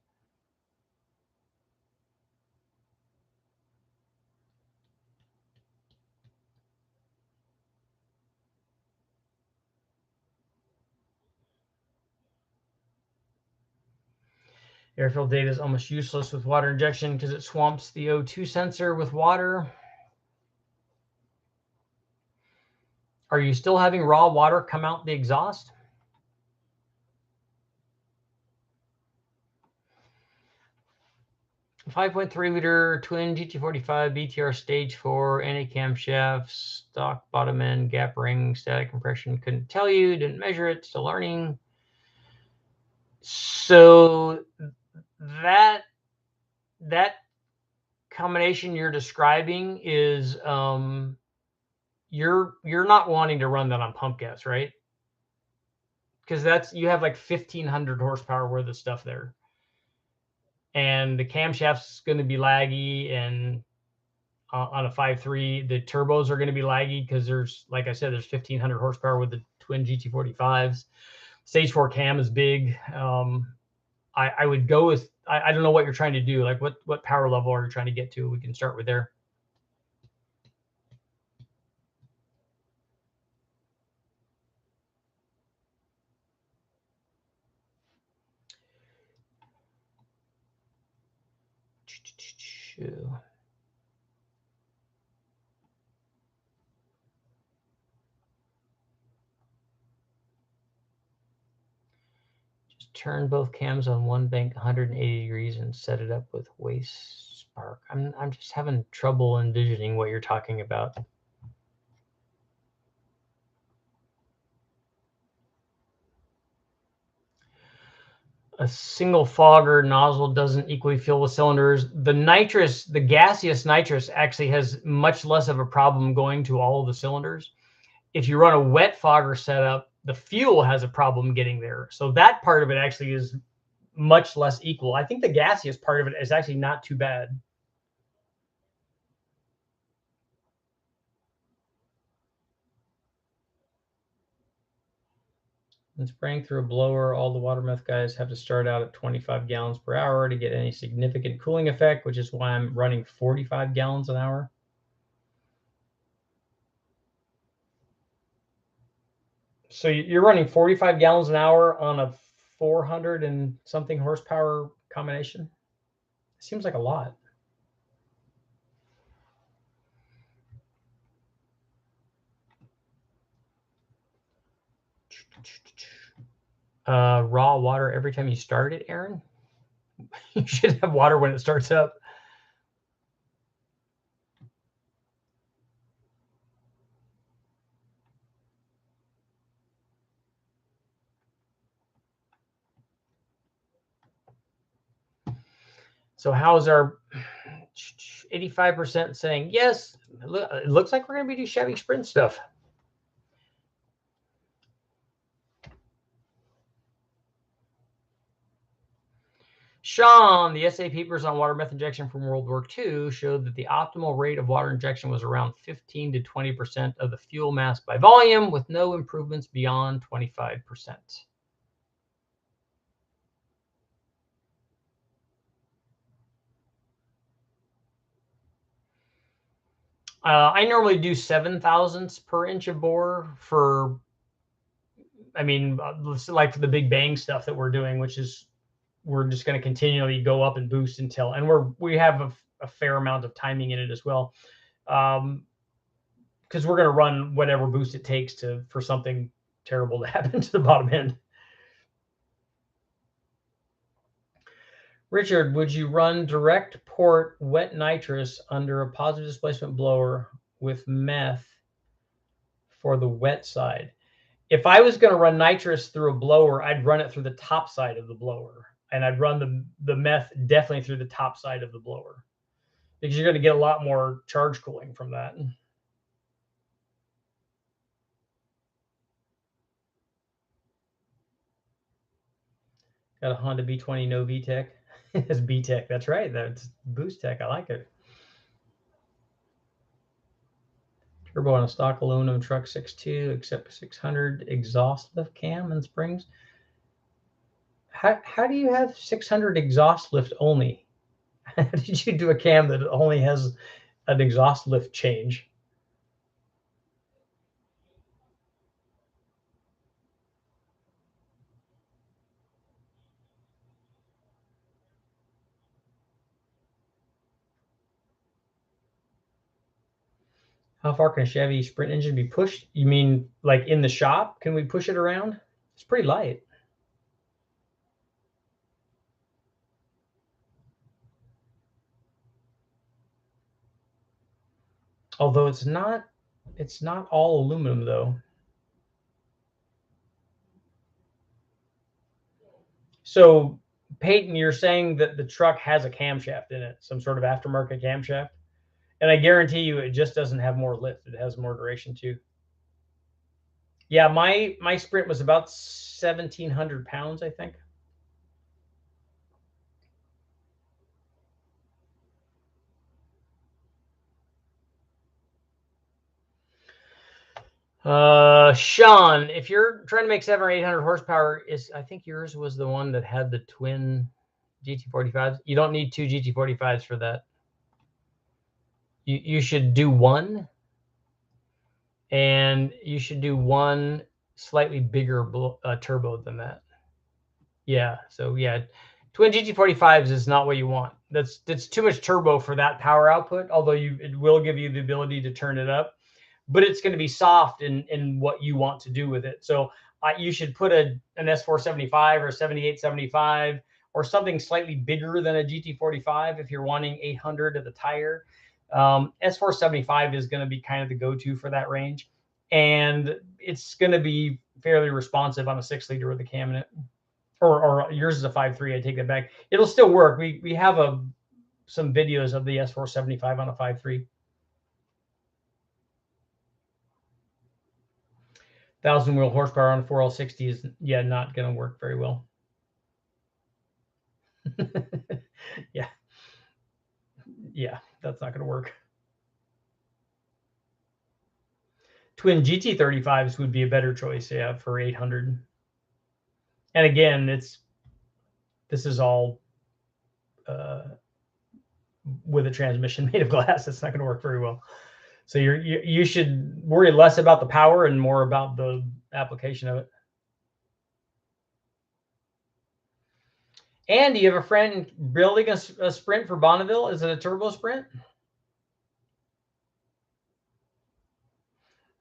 Airfill data is almost useless with water injection because it swamps the O2 sensor with water. Are you still having raw water come out the exhaust? .3 liter twin GT45 BTR stage 4 anti-camshaft, stock bottom end, gap ring, static compression. Couldn't tell you, didn't measure it, still learning. So that combination you're describing is you're not wanting to run that on pump gas, right? Because you have like 1,500 horsepower worth of stuff there, and the camshaft's going to be laggy, and on a 5.3 the turbos are going to be laggy because there's, like I said, there's 1,500 horsepower with the twin GT45s. Stage 4 cam is big. I would go with, I don't know what you're trying to do. Like what power level are you trying to get to? We can start with there. Just turn both cams on one bank 180 degrees and set it up with waste spark. I'm just having trouble envisioning what you're talking about. A single fogger nozzle doesn't equally fill the cylinders. The nitrous, the gaseous nitrous, actually has much less of a problem going to all of the cylinders. If you run a wet fogger setup, the fuel has a problem getting there. So that part of it actually is much less equal. I think the gaseous part of it is actually not too bad. When spraying through a blower, all the water meth guys have to start out at 25 gallons per hour to get any significant cooling effect, which is why I'm running 45 gallons an hour. So you're running 45 gallons an hour on a 400 and something horsepower combination? Seems like a lot. Raw water every time you start it, Aaron? You should have water when it starts up. So how's our 85% saying yes? It looks like we're going to be doing Chevy Sprint stuff. Sean, the SA papers on water meth injection from World War II showed that the optimal rate of water injection was around 15 to 20% of the fuel mass by volume, with no improvements beyond 25%. I normally do 7 thousandths per inch of bore for, I mean, like for the big bang stuff that we're doing, which is we're just going to continually go up and boost until, and we have a fair amount of timing in it as well, because we're going to run whatever boost it takes for something terrible to happen to the bottom end. Richard, would you run direct port wet nitrous under a positive displacement blower with meth for the wet side? If I was going to run nitrous through a blower, I'd run it through the top side of the blower, and I'd run the meth definitely through the top side of the blower, because you're going to get a lot more charge cooling from that. Got a Honda B20, no VTEC. It's BTEC. That's right. That's Boost Tech. I like it. Turbo on a stock aluminum truck 6.2, except 600 exhaust lift cam and springs. How do you have 600 exhaust lift only? How did you do a cam that only has an exhaust lift change? How far can a Chevy Sprint engine be pushed? You mean like in the shop? Can we push it around? It's pretty light. Although it's not all aluminum though. So Peyton, you're saying that the truck has a camshaft in it, some sort of aftermarket camshaft? And I guarantee you it just doesn't have more lift. It has more duration too. Yeah, my Sprint was about 1,700 pounds, I think. Sean, if you're trying to make 700 or 800 horsepower, I think yours was the one that had the twin GT45s. You don't need 2 GT45s for that. You should do one, and you should do one slightly bigger turbo than that. Yeah, so yeah, twin GT45s is not what you want. That's too much turbo for that power output, although it will give you the ability to turn it up, but it's going to be soft in what you want to do with it. So you should put an S475 or 7875 or something slightly bigger than a GT45 if you're wanting 800 of the tire. S475 is going to be kind of the go-to for that range, and it's going to be fairly responsive on a 6-liter with a cam in it. Or yours is a 5.3. I take that back. It'll still work. We have some videos of the S475 on a 5.3. 1,000 wheel horsepower on a 4L60 is not going to work very well. yeah, that's not going to work. Twin GT35s would be a better choice, for 800. And again, this is all with a transmission made of glass. It's not going to work very well. So you should worry less about the power and more about the application of it. And do you have a friend building a Sprint for Bonneville? Is it a turbo Sprint?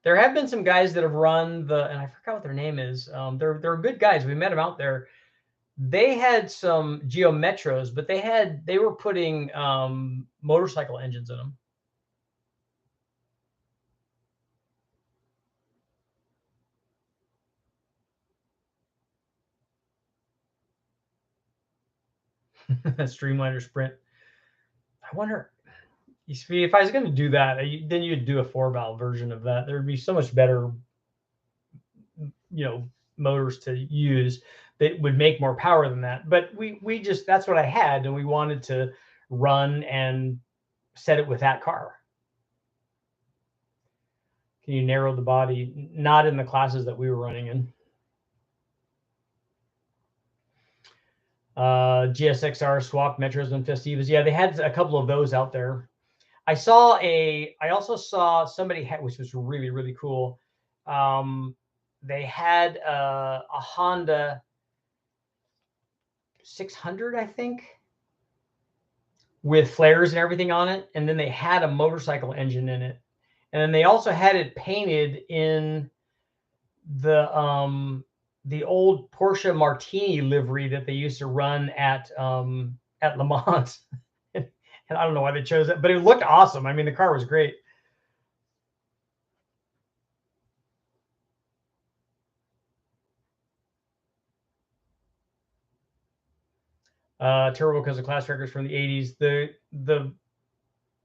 There have been some guys that have run and I forgot what their name is. They're good guys. We met them out there. They had some Geo Metros, but they were putting motorcycle engines in them. Streamliner Sprint. I wonder, you see, if I was going to do that, then you'd do a 4-valve version of that. There would be so much better, motors to use that would make more power than that. But we just, that's what I had, and we wanted to run and set it with that car. Can you narrow the body? Not in the classes that we were running in. GSXR swap Metros and Festivas. Yeah, they had a couple of those out there. I also saw somebody which was really, really cool. They had a Honda 600, I think, with flares and everything on it. And then they had a motorcycle engine in it. And then they also had it painted in the old Porsche Martini livery that they used to run at Le Mans. And I don't know why they chose it, but it looked awesome. I mean, the car was great. Turbo because of class records from the 80s.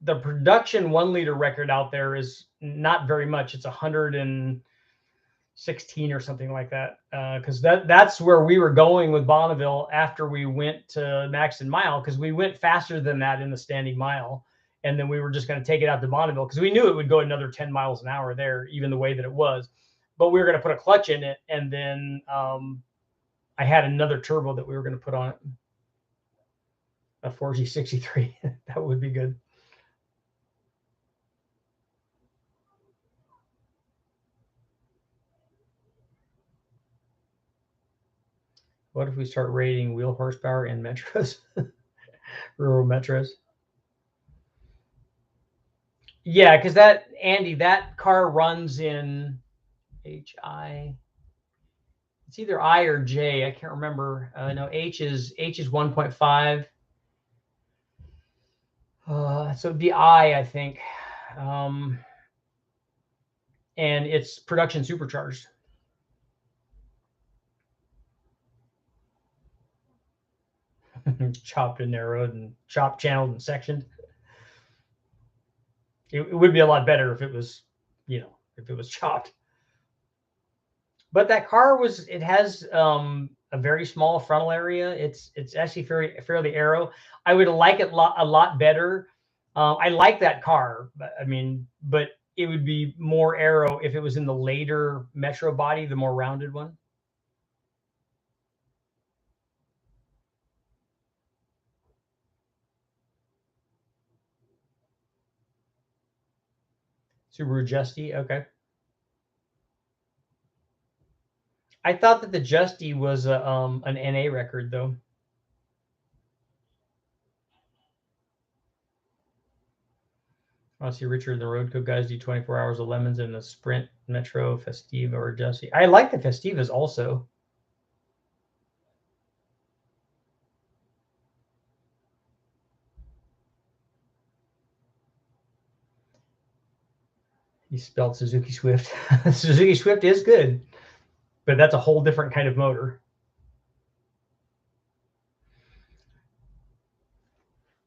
The production 1-liter record out there is not very much. It's 116 or something like that. Because that's where we were going with Bonneville after we went to Max and Mile, because we went faster than that in the standing mile. And then we were just going to take it out to Bonneville because we knew it would go another 10 miles an hour there, even the way that it was. But we were going to put a clutch in it. And then I had another turbo that we were going to put on it. A 4G63. That would be good. What if we start rating wheel horsepower in Metros? Rural Metros? Yeah, because Andy, that car runs in HI. It's either I or J. I can't remember. No, H is 1.5. So it'd be I think. And it's production supercharged. Chopped and narrowed and chopped, channeled, and sectioned. It would be a lot better if it was, if it was chopped. But that car it has a very small frontal area. It's actually fairly aero. I would like it a lot better. I like that car. But it would be more aero if it was in the later Metro body, the more rounded one. Subaru Justy, okay. I thought that the Justy was an NA record, though. I want to see Richard and the Road Cook guys do 24 hours of lemons in a Sprint, Metro, Festiva, or Justy. I like the Festivas also. He spelled Suzuki Swift. Suzuki Swift is good, but that's a whole different kind of motor.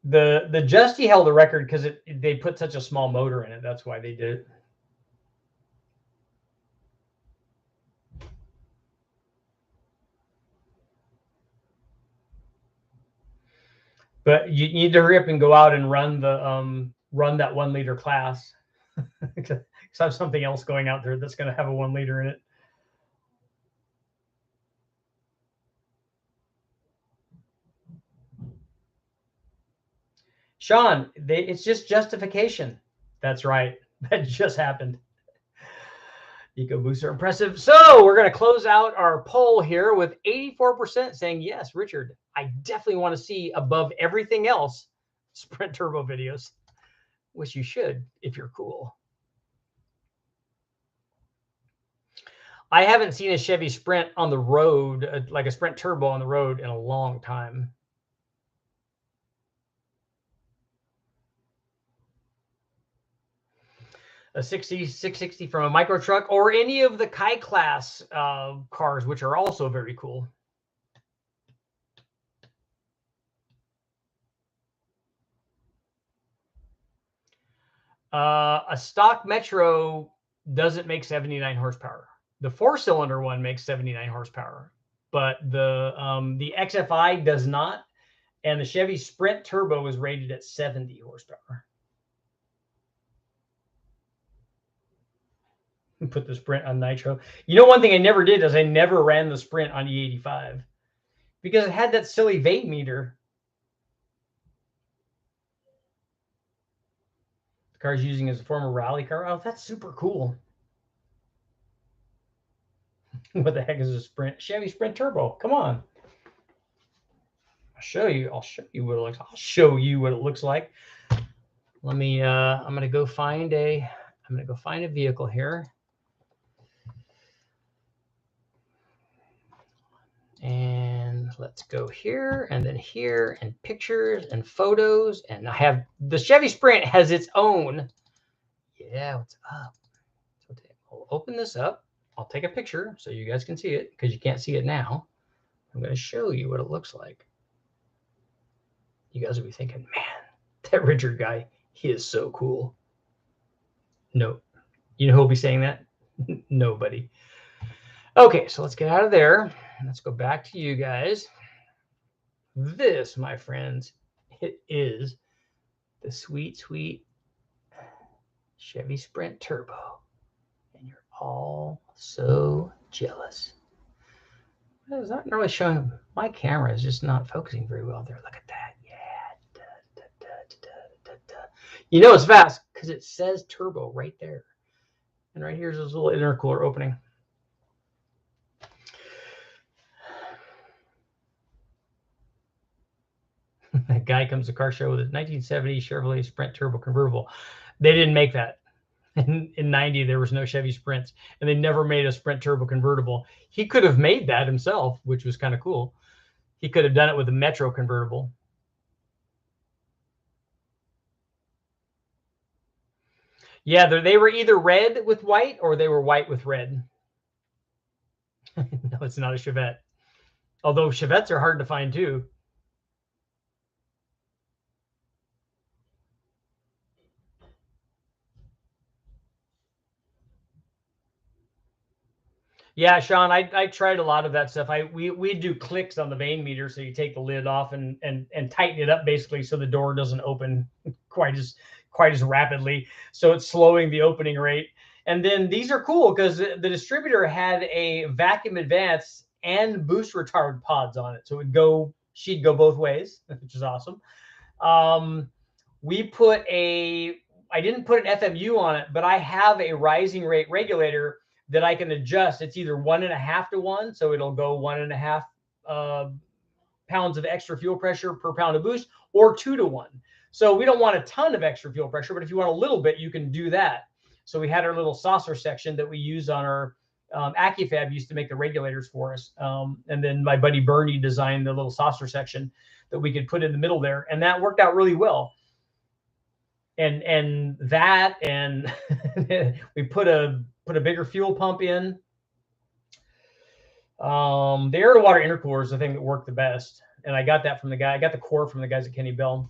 The Justy held a record because they put such a small motor in it. That's why they did it. But you need to hurry up and go out and run that 1-liter class. Because I have something else going out there that's going to have a 1-liter in it. Sean, it's just justification. That's right. That just happened. EcoBoosts are impressive. So we're going to close out our poll here with 84% saying, yes, Richard, I definitely want to see above everything else Sprint Turbo videos, which you should if you're cool. I haven't seen a Chevy Sprint on the road, like a Sprint Turbo on the road, in a long time. A 660 from a micro truck, or any of the Kai class cars, which are also very cool. A stock Metro doesn't make 79 horsepower. The 4-cylinder one makes 79 horsepower, but the XFI does not, and the Chevy Sprint Turbo is rated at 70 horsepower. Put the Sprint on nitro. You know, one thing I never did is I never ran the Sprint on E85 because it had that silly weight meter. The car's using as a former rally car. Oh, that's super cool. What the heck is a Sprint? Chevy Sprint Turbo. Come on. I'll show you what it looks like. I'll show you what it looks like. Let me I'm gonna go find a vehicle here. And let's go here and then here, and pictures and photos. And I have the Chevy Sprint has its own. Yeah, what's up? So I'll open this up. I'll take a picture so you guys can see it, because you can't see it now. I'm going to show you what it looks like. You guys will be thinking, man, that Richard guy, he is so cool. No. You know who'll be saying that? Nobody. Okay, so let's get out of there. Let's go back to you guys. This, my friends, it is the sweet, sweet Chevy Sprint Turbo. And you're all so jealous. It's not really showing. My camera is just not focusing very well there. Look at that. Yeah. You know it's fast because it says turbo right there. And right here's this little intercooler opening. That guy comes to car show with a 1970 Chevrolet Sprint Turbo convertible. They didn't make that. In 90, there was no Chevy Sprints, and they never made a Sprint Turbo convertible. He could have made that himself, which was kind of cool. He could have done it with a Metro convertible. Yeah, they were either red with white or they were white with red. No, it's not a Chevette. Although Chevettes are hard to find too. Yeah, Sean, I tried a lot of that stuff. We do clicks on the vane meter, so you take the lid off and tighten it up basically so the door doesn't open quite as rapidly. So it's slowing the opening rate. And then these are cool because the distributor had a vacuum advance and boost retard pods on it, so she'd go both ways, which is awesome. I didn't put an FMU on it, but I have a rising rate regulator that I can adjust. It's either 1.5 to 1, so it'll go 1.5 pounds of extra fuel pressure per pound of boost, or 2 to 1. So we don't want a ton of extra fuel pressure, but if you want a little bit, you can do that. So we had our little saucer section that we use on our AccuFab used to make the regulators for us. And then my buddy Bernie designed the little saucer section that we could put in the middle there. And that worked out really well. And we put a bigger fuel pump in. The air to water intercooler is the thing that worked the best. And I got that from the guy. I got the core from the guys at Kenny Bell.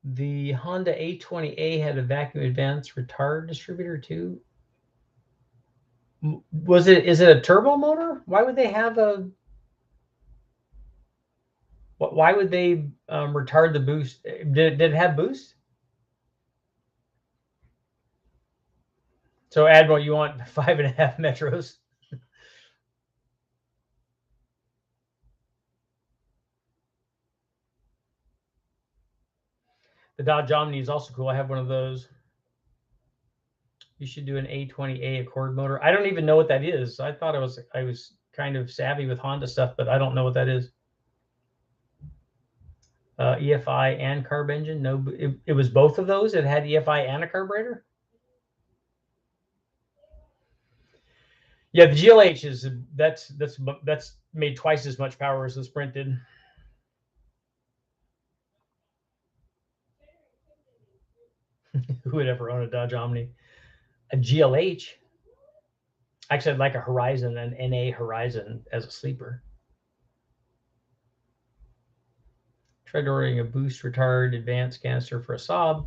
The Honda A20A had a vacuum advance retard distributor too. Is it a turbo motor? Why would they have a? Why would they retard the boost? Did it have boost? So Admiral, you want 5.5 Metros? The Dodge Omni is also cool. I have one of those. You should do an A20A Accord motor. I don't even know what that is. I thought I was kind of savvy with Honda stuff, but I don't know what that is. EFI and carb engine. No, it was both of those. It had EFI and a carburetor. Yeah, the GLH is that's made twice as much power as the Sprint did. Who would ever own a Dodge Omni? A GLH? Actually, I'd like a Horizon, an NA Horizon as a sleeper. Tried ordering a boost retard advanced canister for a Saab.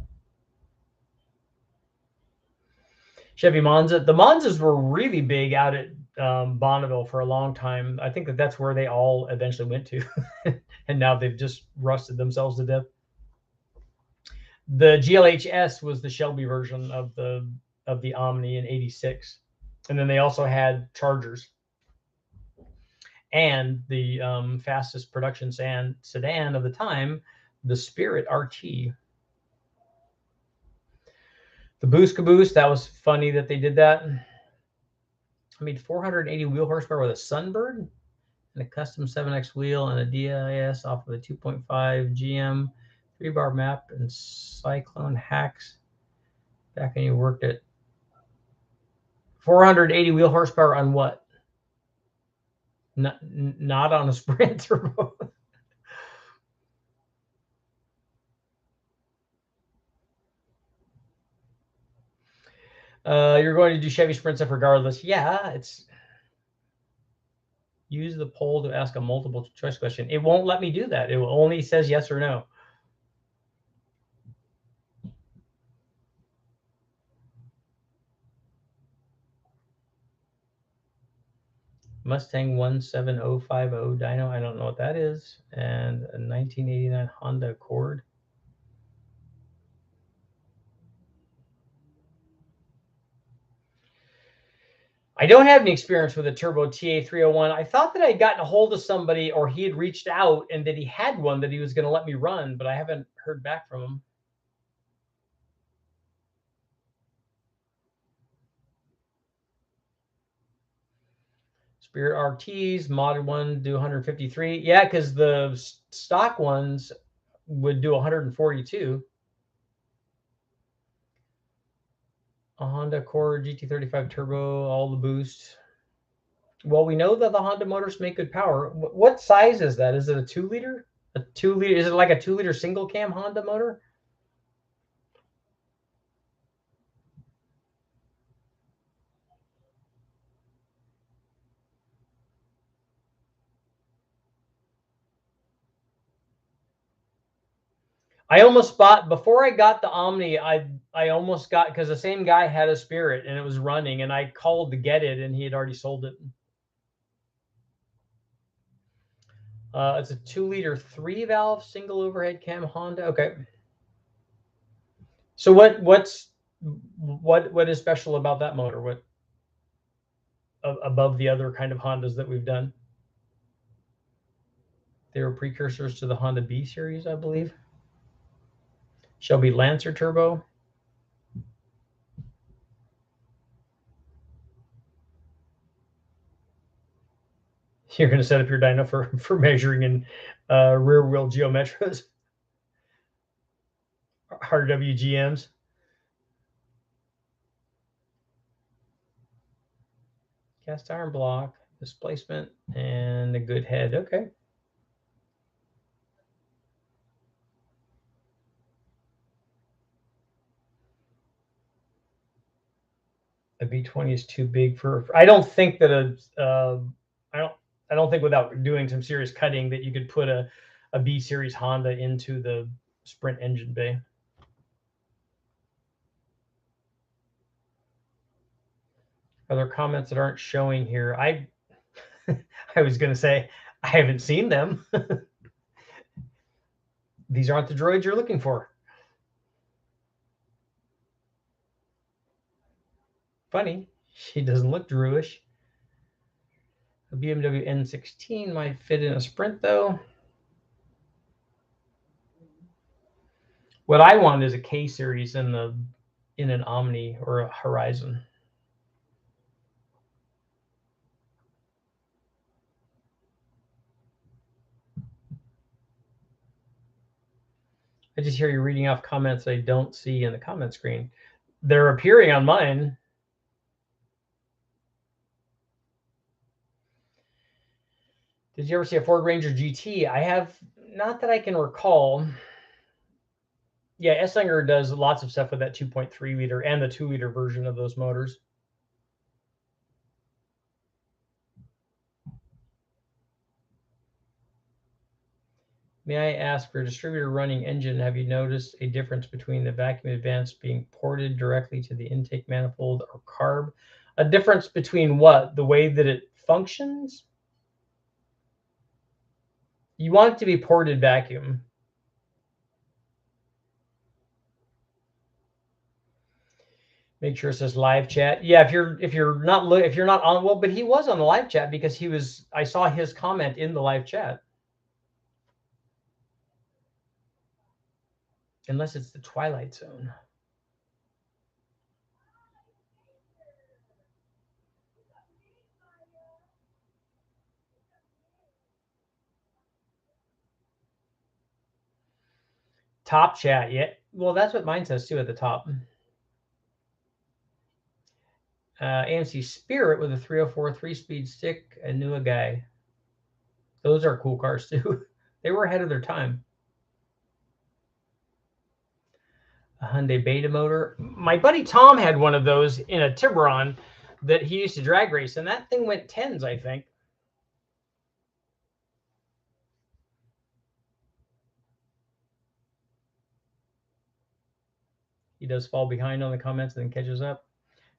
Chevy Monza. The Monzas were really big out at Bonneville for a long time. I think that's where they all eventually went to. And now they've just rusted themselves to death. The GLHS was the Shelby version of the Omni in '86. And then they also had Chargers. And the fastest production sedan of the time, the Spirit RT. The Boost Caboose, that was funny that they did that. I made 480 wheel horsepower with a Sunbird and a custom 7X wheel and a DIS off of a 2.5 GM 3-bar map and Cyclone hacks back when you worked at 480 wheel horsepower on what? Not on a Sprint turbo. You're going to do Chevy Sprint stuff regardless. Yeah, it's use the poll to ask a multiple choice question. It won't let me do that. It only says yes or no. Mustang 17050 dyno. I don't know what that is. And a 1989 Honda Accord. I don't have any experience with a turbo TA301. I thought that I'd gotten a hold of somebody or he had reached out and that he had one that he was going to let me run, but I haven't heard back from him. Spirit RTs, modded one, do 153. Yeah, because the stock ones would do 142. A Honda Accord GT35 Turbo, all the boost. Well, we know that the Honda motors make good power. What size is that? Is it a 2-liter? A 2-liter? Is it like a 2-liter single cam Honda motor? I almost bought, before I got the Omni, I almost got, because the same guy had a Spirit and it was running and I called to get it and he had already sold it. It's a 2-liter 3-valve single overhead cam Honda. Okay. So what is special about that motor? What above the other kind of Hondas that we've done? They were precursors to the Honda B series, I believe. Shelby Lancer turbo. You're going to set up your dyno for measuring in rear wheel geometras, RWGMs. Cast iron block, displacement, and a good head. Okay. A B20 is too big for. I don't think that I don't think without doing some serious cutting that you could put a B series Honda into the Sprint engine bay. Other comments that aren't showing here. I was going to say I haven't seen them. These aren't the droids you're looking for. Funny, she doesn't look droidish. A BMW N16 might fit in a Sprint though. What I want is a K series in an Omni or a Horizon. I just hear you reading off comments I don't see in the comment screen. They're appearing on mine. Did you ever see a Ford Ranger GT? I have, not that I can recall. Yeah, Essinger does lots of stuff with that 2.3 liter and the 2 liter version of those motors. May I ask, for a distributor running engine, have you noticed a difference between the vacuum advance being ported directly to the intake manifold or carb? A difference between what? The way that it functions? You want it to be ported vacuum. Make sure it says live chat. Yeah, if you're not on, well, but he was on the live chat because I saw his comment in the live chat. Unless it's the Twilight Zone. Top chat, yeah. Well, that's what mine says too at the top. AMC Spirit with a 304 3-speed stick, a new guy. Those are cool cars too. They were ahead of their time. A Hyundai Beta motor. My buddy Tom had one of those in a Tiburon that he used to drag race, and that thing went 10s, I think. He does fall behind on the comments and then catches up.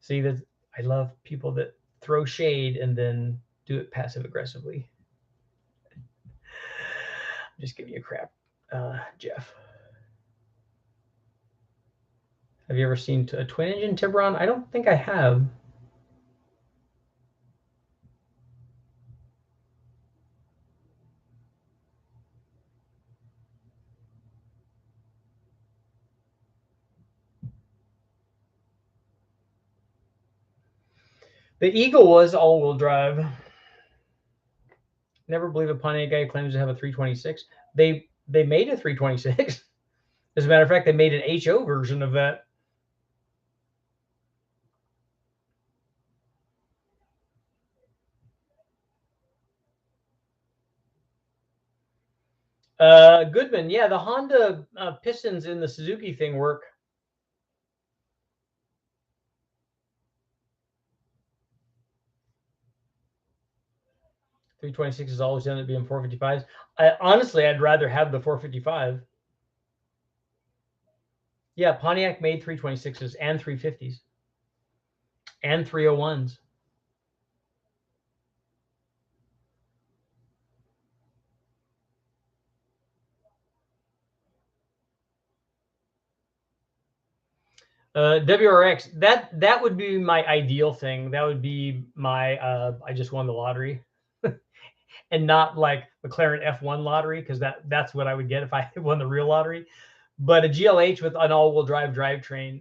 See, that I love people that throw shade and then do it passive aggressively. Just give you a crap, Jeff. Have you ever seen a twin engine Tiburon? I don't think I have. The Eagle was all-wheel drive. Never believe a Pontiac guy claims to have a 326. They made a 326. As a matter of fact, they made an HO version of that. Goodman, yeah, the Honda pistons in the Suzuki thing work. .326 has always ended up being 455s. Honestly, I'd rather have the 455. Yeah, Pontiac made 326s and 350s and 301s. WRX, that would be my ideal thing. That would be my I just won the lottery. And not like McLaren F1 lottery, because that's what I would get if I won the real lottery. But a GLH with an all-wheel drive drivetrain,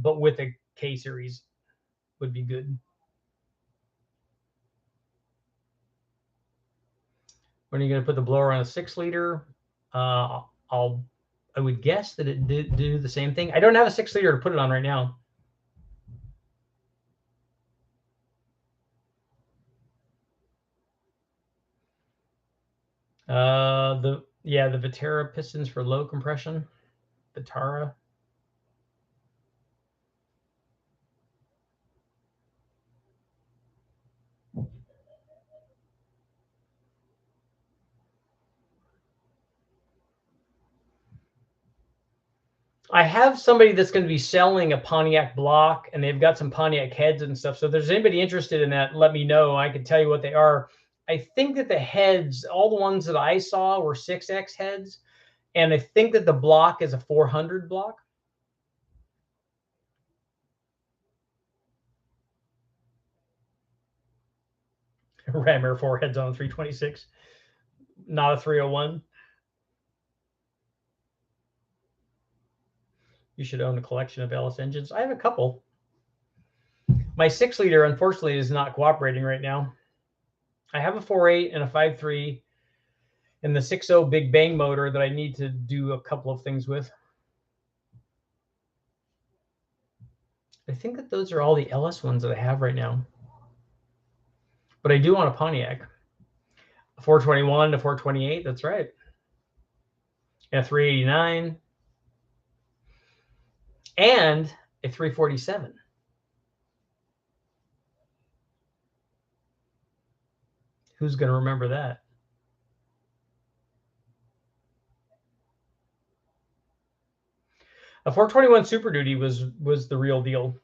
but with a K series would be good. When are you going to put the blower on a 6-liter? I would guess that it do the same thing. I don't have a 6-liter to put it on right now. The Vitara pistons for low compression. Vitara. I have somebody that's going to be selling a Pontiac block, and they've got some Pontiac heads and stuff. So if there's anybody interested in that, let me know. I can tell you what they are. I think that the heads, all the ones that I saw were 6X heads, And I think that the block is a 400 block. Ram Air 4 heads on 326, not a 301. You should own a collection of LS engines. I have a couple. My 6-liter, unfortunately, is not cooperating right now. I have a 4.8 and a 5.3 and the 6.0 Big Bang motor that I need to do a couple of things with. I think that those are all the LS ones that I have right now. But I do want a Pontiac. A 421 to 428, that's right. And a 389. And a 347. Who's going to remember that? A 421 Super Duty was the real deal.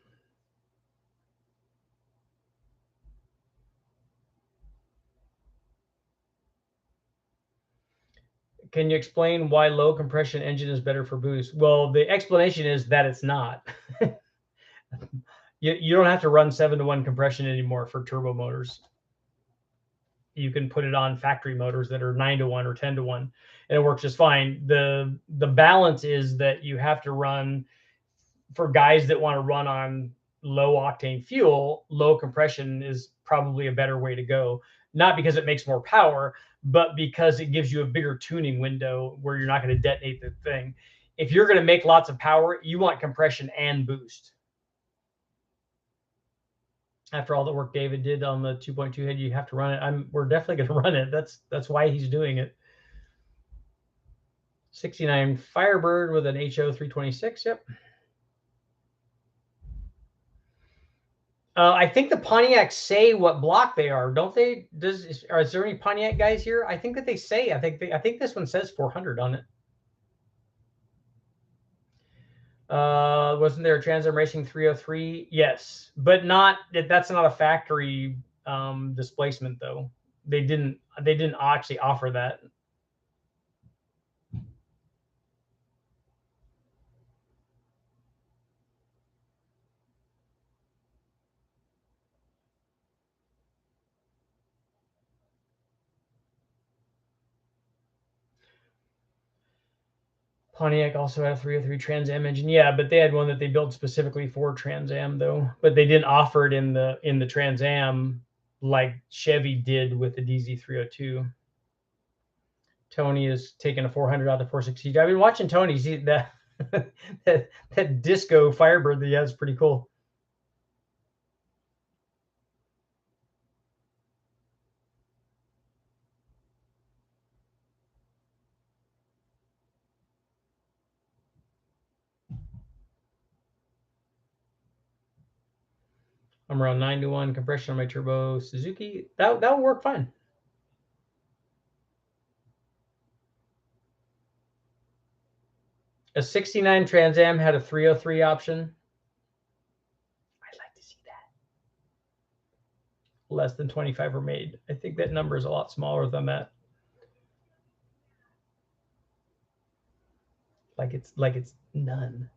Can you explain why low compression engine is better for boost? Well, the explanation is that it's not. You don't have to run 7-to-1 compression anymore for turbo motors. You can put it on factory motors that are 9-to-1 or 10-to-1, and it works just fine. The balance is that you have to run, for guys that want to run on low octane fuel, low compression is probably a better way to go. Not because it makes more power, but because it gives you a bigger tuning window where you're not going to detonate the thing. If you're going to make lots of power, you want compression and boost. After all the work David did on the 2.2 head, you have to run it. We're definitely going to run it. That's why he's doing it. 69 Firebird with an HO 326. Yep. I think the Pontiacs say what block they are, don't they? Is there any Pontiac guys here? I think that they say. I think this one says 400 on it. Wasn't there a Trans Am Racing 303? Yes, but not. That's not a factory displacement though. They didn't actually offer that. Pontiac also had a 303 Trans Am engine. Yeah, but they had one that they built specifically for Trans Am though. But they didn't offer it in the Trans Am like Chevy did with the DZ302. Tony is taking a 400 out of the 460. I've been watching Tony. See that that disco Firebird that he has is pretty cool. I'm around 9-to-1 compression on my turbo Suzuki. That'll work fine. A 69 Trans Am had a 303 option. I'd like to see that. Less than 25 were made. I think that number is a lot smaller than that. Like it's none.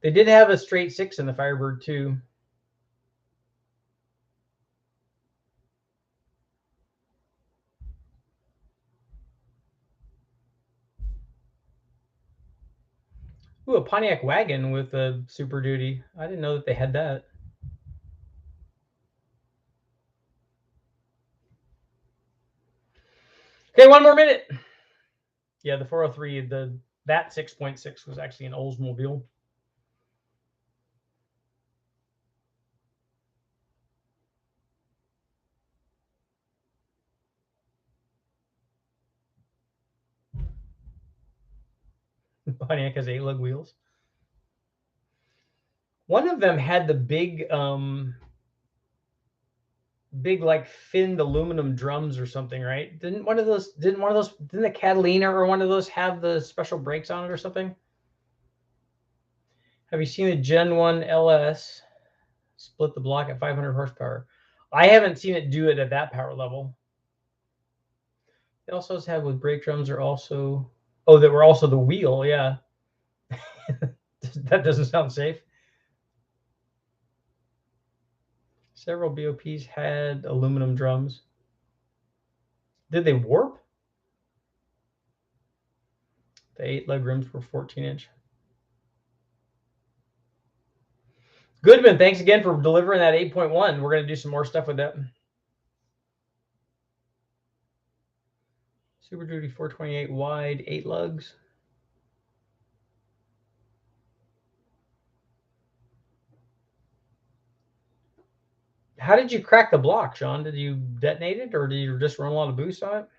They did have a straight 6 in the Firebird too. Ooh, a Pontiac wagon with a Super Duty. I didn't know that they had that. Okay, one more minute. Yeah, the 403, that 6.6 was actually an Oldsmobile. Pontiac has 8-lug wheels. One of them had the big big like finned aluminum drums or something, right? Didn't the Catalina or one of those have the special brakes on it or something? Have you seen the Gen 1 LS split the block at 500 horsepower? I haven't seen it do it at that power level. They also have with brake drums are also, oh, that were also the wheel. Yeah. That doesn't sound safe. Several BOPs had aluminum drums. Did they warp? The 8 leg rims were 14-inch. Goodman, thanks again for delivering that 8.1. We're going to do some more stuff with that. Super Duty 428 wide, 8 lugs. How did you crack the block, Sean? Did you detonate it or did you just run a lot of boost on it?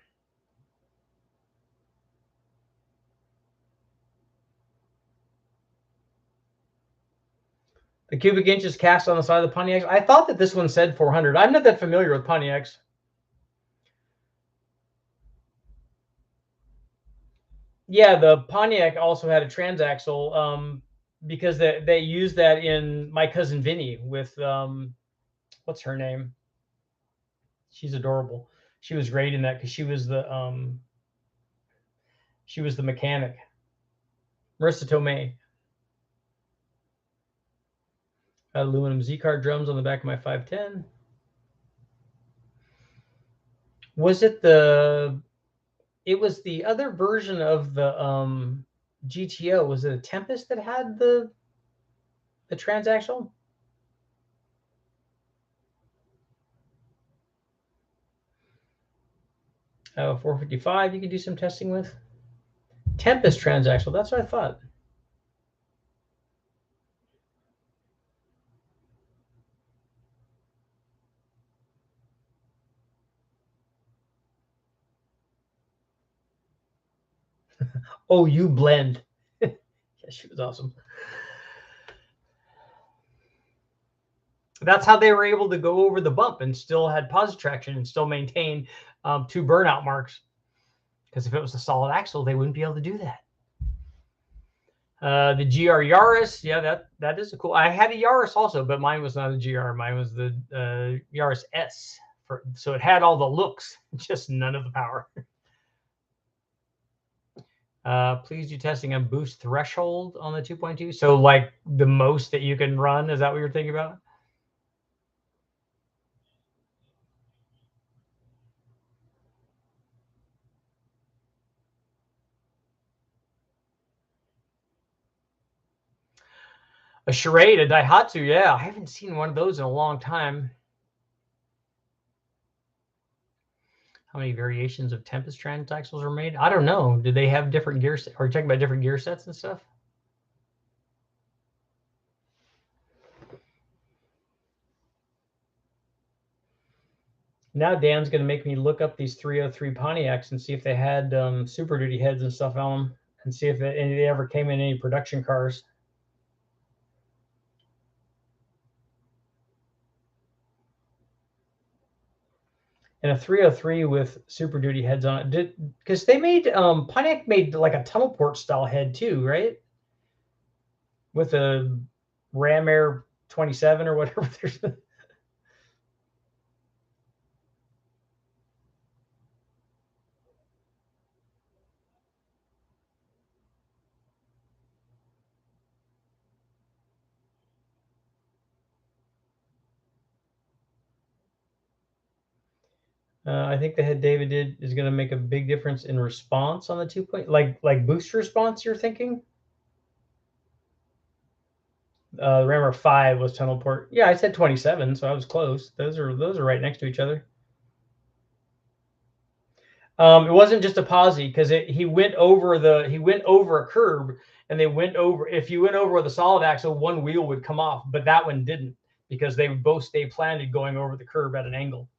The cubic inch is cast on the side of the Pontiacs. I thought that this one said 400. I'm not that familiar with Pontiacs. Yeah, the Pontiac also had a transaxle because they used that in My Cousin Vinny with what's her name? She's adorable. She was great in that because she was the mechanic. Marissa Tomei. Aluminum Z-card drums on the back of my 510. Was it the? It was the other version of the GTO. Was it a Tempest that had the transaxle? Oh, 455 you could do some testing with. Tempest transaxle, that's what I thought. Oh, you blend. Yeah, she was awesome. That's how they were able to go over the bump and still had positive traction and still maintain 2 burnout marks. Because if it was a solid axle, they wouldn't be able to do that. The GR Yaris, yeah, that is a cool. I had a Yaris also, but mine was not a GR. Mine was the Yaris S. So it had all the looks, just none of the power. Please do testing on boost threshold on the 2.2. So like the most that you can run, is that what you're thinking about? A charade, a Daihatsu, yeah. I haven't seen one of those in a long time. How many variations of Tempest transaxles are made? I don't know. Do they have different gear sets? Are you talking about different gear sets and stuff? Now Dan's going to make me look up these 303 Pontiacs and see if they had Super Duty heads and stuff on them, and see if they ever came in any production cars. And a 303 with Super Duty heads on it, because they made Pontiac made like a tunnel port style head too, right? With a Ram Air 27 or whatever. I think the head David did is going to make a big difference in response on the 2 point, like boost response. You're thinking? Rammer 5 was tunnel port. Yeah, I said 27, so I was close. Those are right next to each other. It wasn't just a posi because he went over a curb, and they went over. If you went over with a solid axle, one wheel would come off, but that one didn't because they would both stay planted going over the curb at an angle.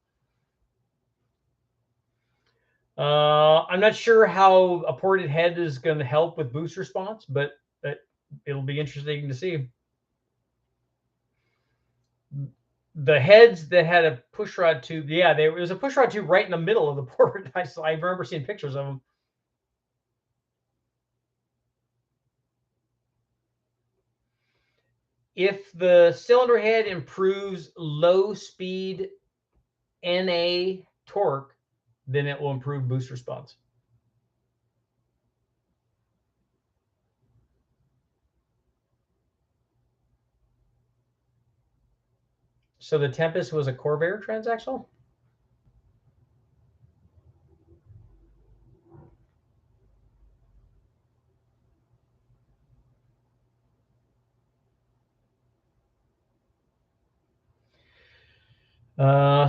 I'm not sure how a ported head is going to help with boost response, but it'll be interesting to see. the heads that had a pushrod tube, yeah, there was a pushrod tube right in the middle of the port. I remember seeing pictures of them. If the cylinder head improves low speed NA torque, then it will improve boost response. So the Tempest was a Corvair transaxle?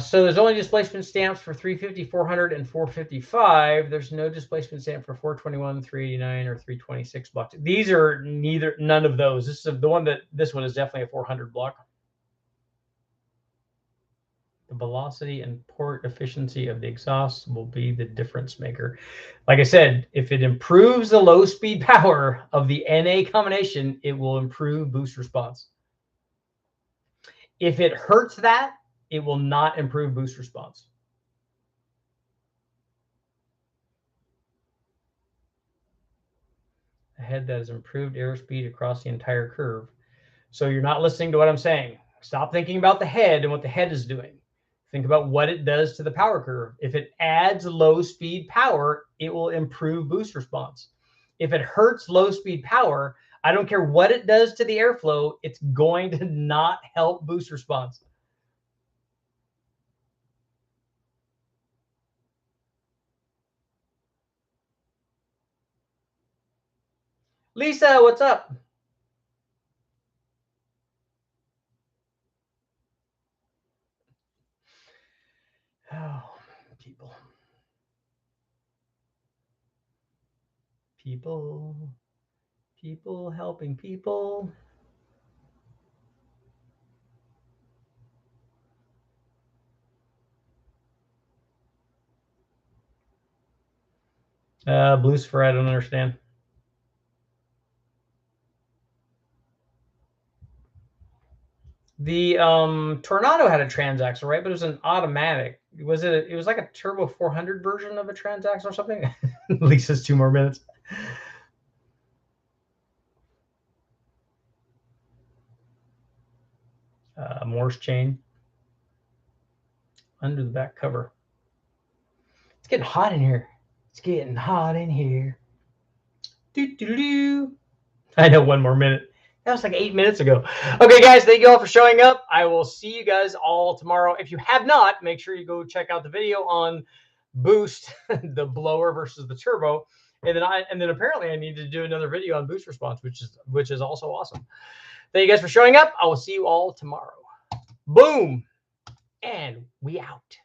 So there's only displacement stamps for 350, 400, and 455. There's no displacement stamp for 421, 389, or 326 blocks. These are none of those. This is the one that this one is definitely a 400 block. The velocity and port efficiency of the exhaust will be the difference maker. Like I said, if it improves the low speed power of the NA combination, it will improve boost response. If it hurts that, it will not improve boost response. A head that has improved airspeed across the entire curve. So you're not listening to what I'm saying. Stop thinking about the head and what the head is doing. Think about what it does to the power curve. If it adds low speed power, it will improve boost response. If it hurts low speed power, I don't care what it does to the airflow, it's going to not help boost response. Lisa, what's up? Oh, people. People helping people. Lucifer, I don't understand. The Tornado had a transaxle, right? But it was an automatic. Was it? It was like a turbo 400 version of a transaxle or something. Lisa's 2 more minutes. Morse chain under the back cover. It's getting hot in here. It's getting hot in here. Do. I know 1 more minute. That was like 8 minutes ago. Okay, guys, thank you all for showing up. I will see you guys all tomorrow. If you have not, make sure you go check out the video on boost, the blower versus the turbo. And then apparently I need to do another video on boost response, which is also awesome. Thank you guys for showing up. I will see you all tomorrow. Boom. And we out.